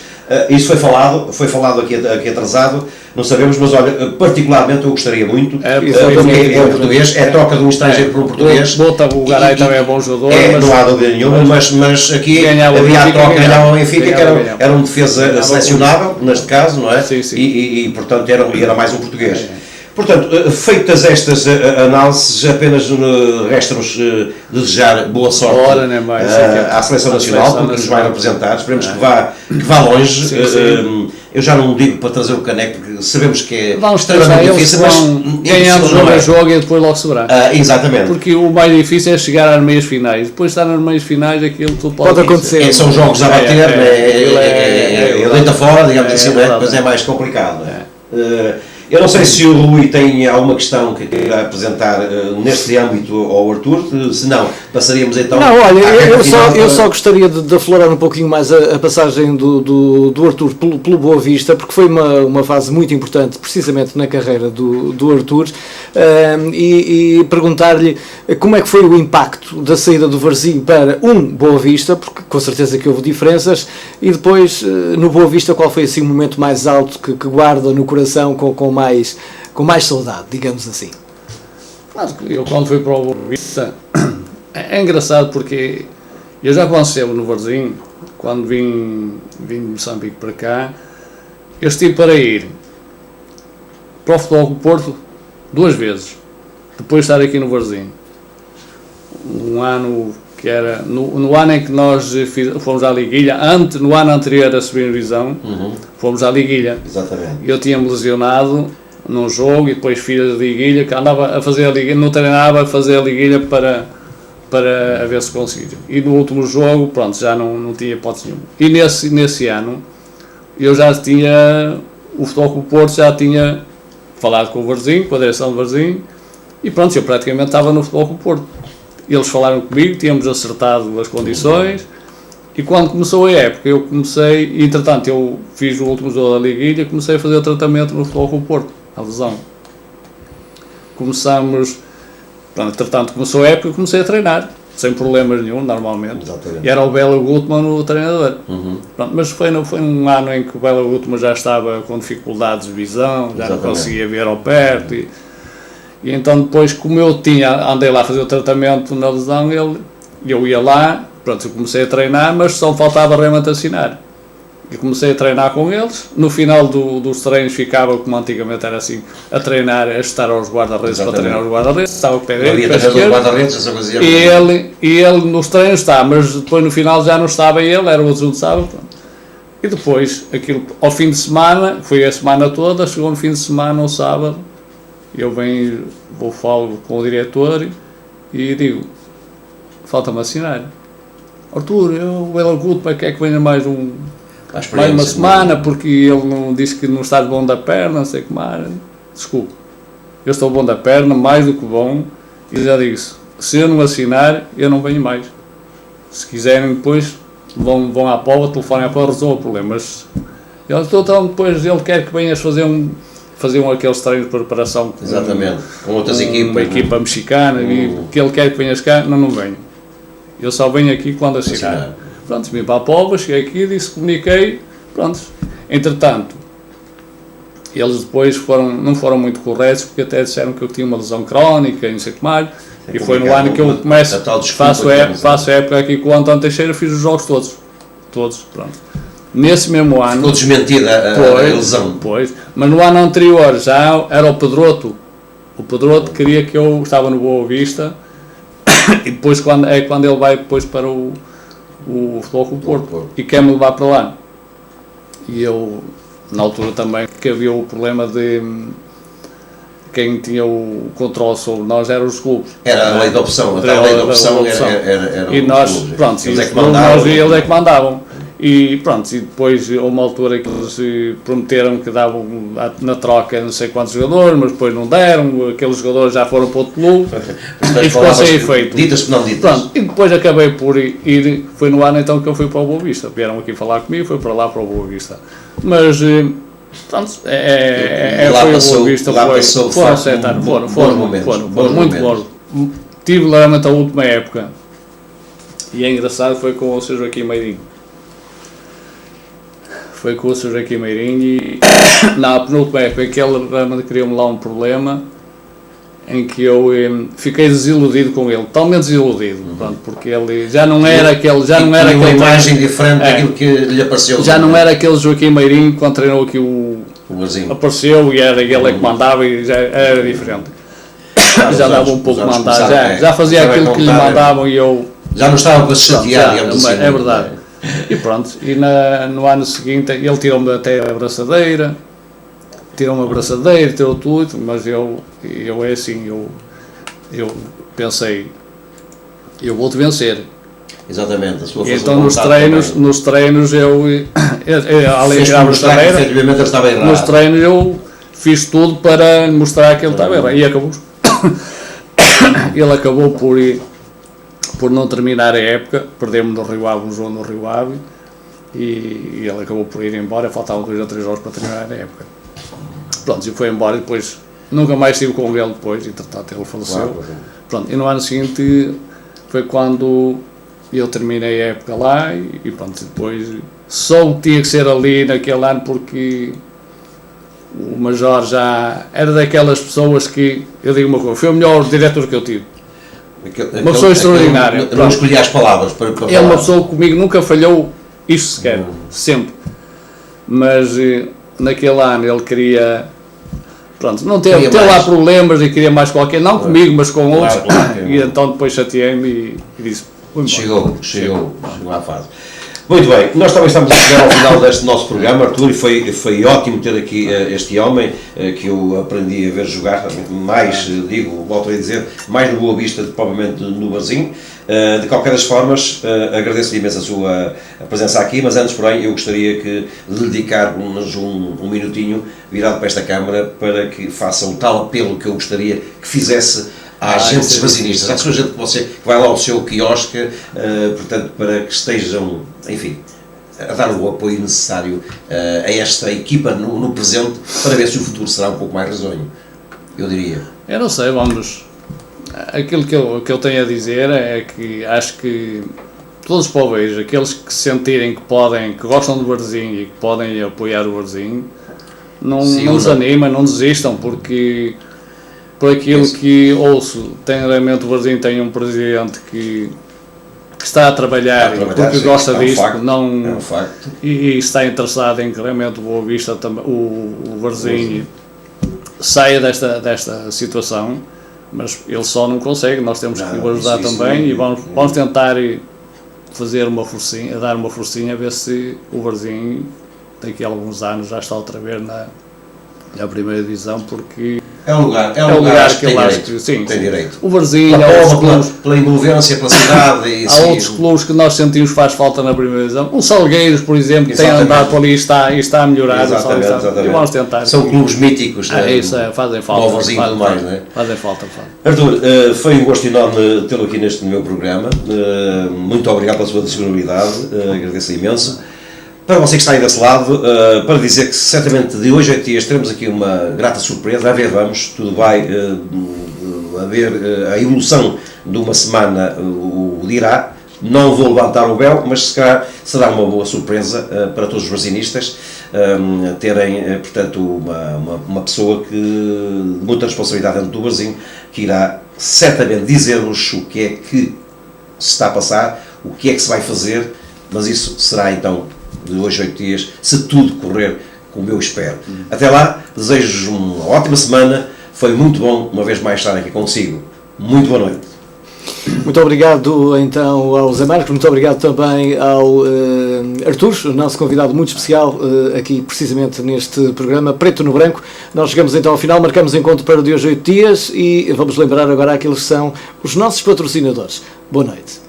isso foi falado aqui atrasado, não sabemos, mas olha, particularmente eu gostaria muito, porque é um português, é a troca de um estrangeiro por um português. O Garay também é bom jogador. Não há dúvida nenhuma, mas aqui havia a troca, ganhava o Benfica, que era um defesa selecionável, neste caso, não é? Sim. E portanto era mais um português. Portanto, feitas estas análises, apenas resta-nos desejar boa sorte à Seleção Nacional, porque nos vai representar. Esperemos que vá longe. Sim. Eu já não digo para trazer o caneco, porque sabemos que é extremamente difícil, mas ganhamos jogo a jogo e depois logo se verá. Exatamente. Porque o mais difícil é chegar às meias finais. Depois de estar nas meias finais, aquilo tudo pode acontecer. São jogos a bater, deita fora, digamos assim, mas é mais complicado. Eu não sei se o Rui tem alguma questão que queira apresentar neste âmbito ao Artur, se não, passaríamos então... Não, olha, eu só gostaria de aflorar um pouquinho mais a passagem do Artur pelo Boa Vista, porque foi uma fase muito importante, precisamente na carreira do Artur, e perguntar-lhe como é que foi o impacto da saída do Varzim para Boa Vista, porque com certeza que houve diferenças, e depois, no Boa Vista, qual foi assim o momento mais alto que guarda no coração com mais saudade, digamos assim? Claro que eu, quando fui para o Boa Vista, é engraçado porque eu já quando esteve no Varzim, quando vim de Moçambique para cá, eu estive para ir para o Futebol do Porto 2 vezes, depois de estar aqui no Varzim. Um ano que era, no ano em que nós fomos à Liguilha, no ano anterior a subir a divisão, fomos à Liguilha. Exatamente. Eu tinha-me lesionado num jogo e depois fiz a Liguilha, que andava a fazer a Liguilha, não treinava a fazer a Liguilha para a ver se conseguia. E no último jogo, pronto, já não tinha hipótese nenhuma. E nesse ano, eu já tinha, o Futebol Clube Porto já tinha falado com o Varzim, com a direção do Varzim, e pronto, eu praticamente estava no Futebol Clube Porto. Eles falaram comigo, tínhamos acertado as condições, e quando começou a época, eu comecei, entretanto, eu fiz o último jogo da Liguilha, comecei a fazer o tratamento no Futebol Clube Porto, a lesão. Começamos, pronto, entretanto, começou a época, comecei a treinar, sem problemas nenhum, normalmente. Exatamente. E era o Bela Gutmann o treinador. Pronto, mas foi um ano em que o Bela Gutmann já estava com dificuldades de visão, já não conseguia ver ao perto, e então depois, como eu andei lá a fazer o tratamento na lesão, eu ia lá, pronto, eu comecei a treinar, mas só me faltava realmente assinar. Eu comecei a treinar com eles, no final dos treinos ficava, como antigamente era assim, a treinar, a estar aos guarda-redes, para treinar os guarda-redes, estava com o pé direito, pé esquerdo, e ele nos treinos está, mas depois no final já não estava ele, era o adjunto sábado. E depois, aquilo, ao fim de semana, foi a semana toda, chegou no fim de semana, ao sábado, eu falo com o diretor e digo, falta-me assinar. Artur, o Bela Gutmann, quer que venha mais um mais uma semana, porque ele não disse que não está bom da perna, não sei o que mais. Desculpe, eu estou bom da perna, mais do que bom, e já disse, se eu não assinar, eu não venho mais. Se quiserem depois, vão à Póvoa, telefonem à Póvoa, resolvam o problema. Mas então depois ele quer que venhas fazer aqueles treinos de preparação Exatamente, com outras equipas. Uma equipa mexicana, e que ele quer que venhas cá, não venho. Eu só venho aqui quando assinar. Pronto, vim para a Póvoa, cheguei aqui, disse, comuniquei, pronto. Entretanto, eles depois não foram muito corretos, porque até disseram que eu tinha uma lesão crónica e não sei o que mais. E foi no ano que eu começo, faço época aqui com o António Teixeira, fiz os jogos todos, pronto. Nesse mesmo ano... Ficou desmentida a lesão. Pois, mas no ano anterior já era o Pedroto. O Pedroto queria que eu estava no Boa Vista, e depois quando ele vai depois para o Futebol Clube Porto, e quer-me levar para lá. E eu, na altura também, que havia o problema de... Quem tinha o controle sobre nós eram os clubes. Era a lei da opção, a lei da opção era e nós, clubes. Pronto, Eles é que mandavam. E pronto, e depois houve uma altura que eles prometeram que davam na troca não sei quantos jogadores, mas depois não deram, aqueles jogadores já foram para outro clube, e ficou sem efeito. Ditas que não ditas. Pronto, e depois acabei por ir, foi no ano então que eu fui para o Boa Vista, vieram aqui falar comigo, fui para lá para o Boa Vista. Mas... pronto, foi o Boa Vista, foram muito bons. Tive realmente a última época, e é engraçado, foi com o Sr. Joaquim Meirinho. E na penúltima época que ele realmente criou-me lá um problema, em que eu fiquei desiludido com ele, totalmente desiludido, pronto, porque ele já não era aquele... uma imagem diferente daquilo que lhe apareceu. Já não era aquele Joaquim Meirinho que quando treinou aqui o Barzinho. Apareceu e era ele que mandava e já era diferente. Já dava um pouco de mandar, já fazia aquilo que lhe mandavam e eu... Já não estava para se chatear, digamos assim. É verdade. E pronto, e no ano seguinte ele tirou-me até a braçadeira, tirou tudo, mas eu é assim, eu pensei, eu vou-te vencer. Exatamente, a sua força. Então nos treinos eu além de tirar a braçadeira, nos treinos eu fiz tudo para mostrar que ele estava bem, e acabou. Ele acabou por não terminar a época, perdemos no Rio Ave, um jogo no Rio Ave, e ele acabou por ir embora, faltavam 2 ou 3 jogos para terminar a época. Pronto, e foi embora, e depois nunca mais estive com ele depois, entretanto ele faleceu. Pronto, e no ano seguinte foi quando eu terminei a época lá, e pronto, depois só tinha que ser ali naquele ano, porque o Major já era daquelas pessoas que, eu digo uma coisa, foi o melhor diretor que eu tive. Uma pessoa extraordinária. Não escolhi as palavras para falar. É uma pessoa que comigo nunca falhou isto sequer, sempre. Mas naquele ano ele queria, pronto, não teve lá problemas e queria mais qualquer, não comigo, mas com outros. E então depois chateei-me e disse, chegou à fase. Muito bem, nós também estamos a chegar ao final deste nosso programa, Artur, e foi ótimo ter aqui este homem que eu aprendi a ver jogar, mais, volto a dizer, mais no Boa Vista, provavelmente no Barzinho. De qualquer das formas, agradeço-lhe imenso a sua presença aqui, mas antes, porém, eu gostaria de dedicar um minutinho virado para esta Câmara para que faça o tal apelo que eu gostaria que fizesse às agentes vazinistas, à sua gente que vai lá ao seu quiosque, portanto, para que estejam, enfim, a dar o apoio necessário a esta equipa no presente, para ver se o futuro será um pouco mais risonho, eu diria. Eu não sei, vamos... Aquilo que eu tenho a dizer é que acho que todos os poveiros, aqueles que sentirem que gostam do Barzinho e que podem apoiar o Barzinho, não desanimem, não desistam, porque por aquilo que ouço, realmente o Barzinho tem um presidente que está a trabalhar porque gosta disto, e está interessado em que realmente o Boa Vista, o Barzinho, saia desta situação, mas ele só não consegue, nós temos que o ajudar também, e vamos tentar fazer dar uma forcinha, a ver se o Barzinho daqui a alguns anos já está outra vez na primeira divisão, porque É um lugar que eu acho que sim, tem direito. O Varzim, Pela envolvência, pela cidade. E há outros clubes que nós sentimos que faz falta na primeira divisão. O Salgueiros, por exemplo, que tem andado por ali e está a melhorar. Exatamente. E vamos tentar. São clubes míticos. Fazem falta. O Varzim e tudo mais, não é? Fazem falta. Artur, foi um gosto enorme tê-lo aqui neste meu programa. Muito obrigado pela sua disponibilidade. Agradeço imenso. Para você que está aí desse lado, para dizer que certamente de hoje a 8 dias teremos aqui uma grata surpresa, a ver, vamos, tudo vai haver a evolução de uma semana o dirá. Não vou levantar o véu, mas se calhar será uma boa surpresa para todos os varzinistas terem, portanto, uma pessoa que, de muita responsabilidade dentro do Varzim, que irá certamente dizer-nos o que é que se está a passar, o que é que se vai fazer, mas isso será então de hoje a 8 dias, se tudo correr como eu espero. Até lá, desejo-vos uma ótima semana, foi muito bom uma vez mais estar aqui consigo. Muito boa noite. Muito obrigado então ao Zé Marcos, muito obrigado também ao Artur, o nosso convidado muito especial aqui precisamente neste programa Preto no Branco. Nós chegamos então ao final, marcamos o encontro para de hoje a 8 dias e vamos lembrar agora aqueles que são os nossos patrocinadores. Boa noite.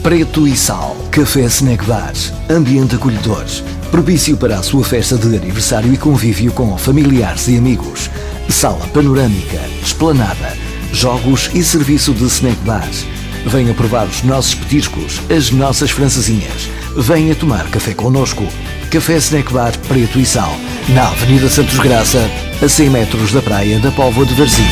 Preto e Sal, Café Snack Bar, ambiente acolhedor, propício para a sua festa de aniversário e convívio com familiares e amigos. Sala panorâmica, esplanada, jogos e serviço de snack bar. Venha provar os nossos petiscos, as nossas francesinhas. Venha tomar café connosco. Café Snack Bar Preto e Sal, na Avenida Santos Graça, a 100 metros da praia da Póvoa de Varzim.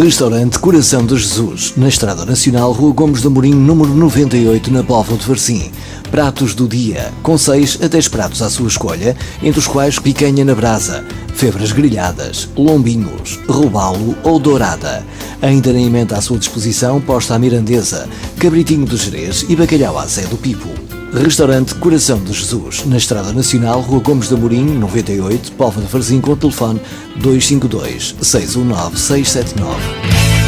Restaurante Coração de Jesus, na Estrada Nacional, Rua Gomes de Amorim, número 98, na Póvoa de Varzim. Pratos do dia, com 6 a 10 pratos à sua escolha, entre os quais picanha na brasa, febras grelhadas, lombinhos, robalo ou dourada. Ainda na emenda à sua disposição, posta à mirandesa, cabritinho de Jerez e bacalhau à Zé do Pipo. Restaurante Coração de Jesus, na Estrada Nacional, Rua Gomes de Amorim, 98, Póvoa de Varzim, com o telefone 252 619 679.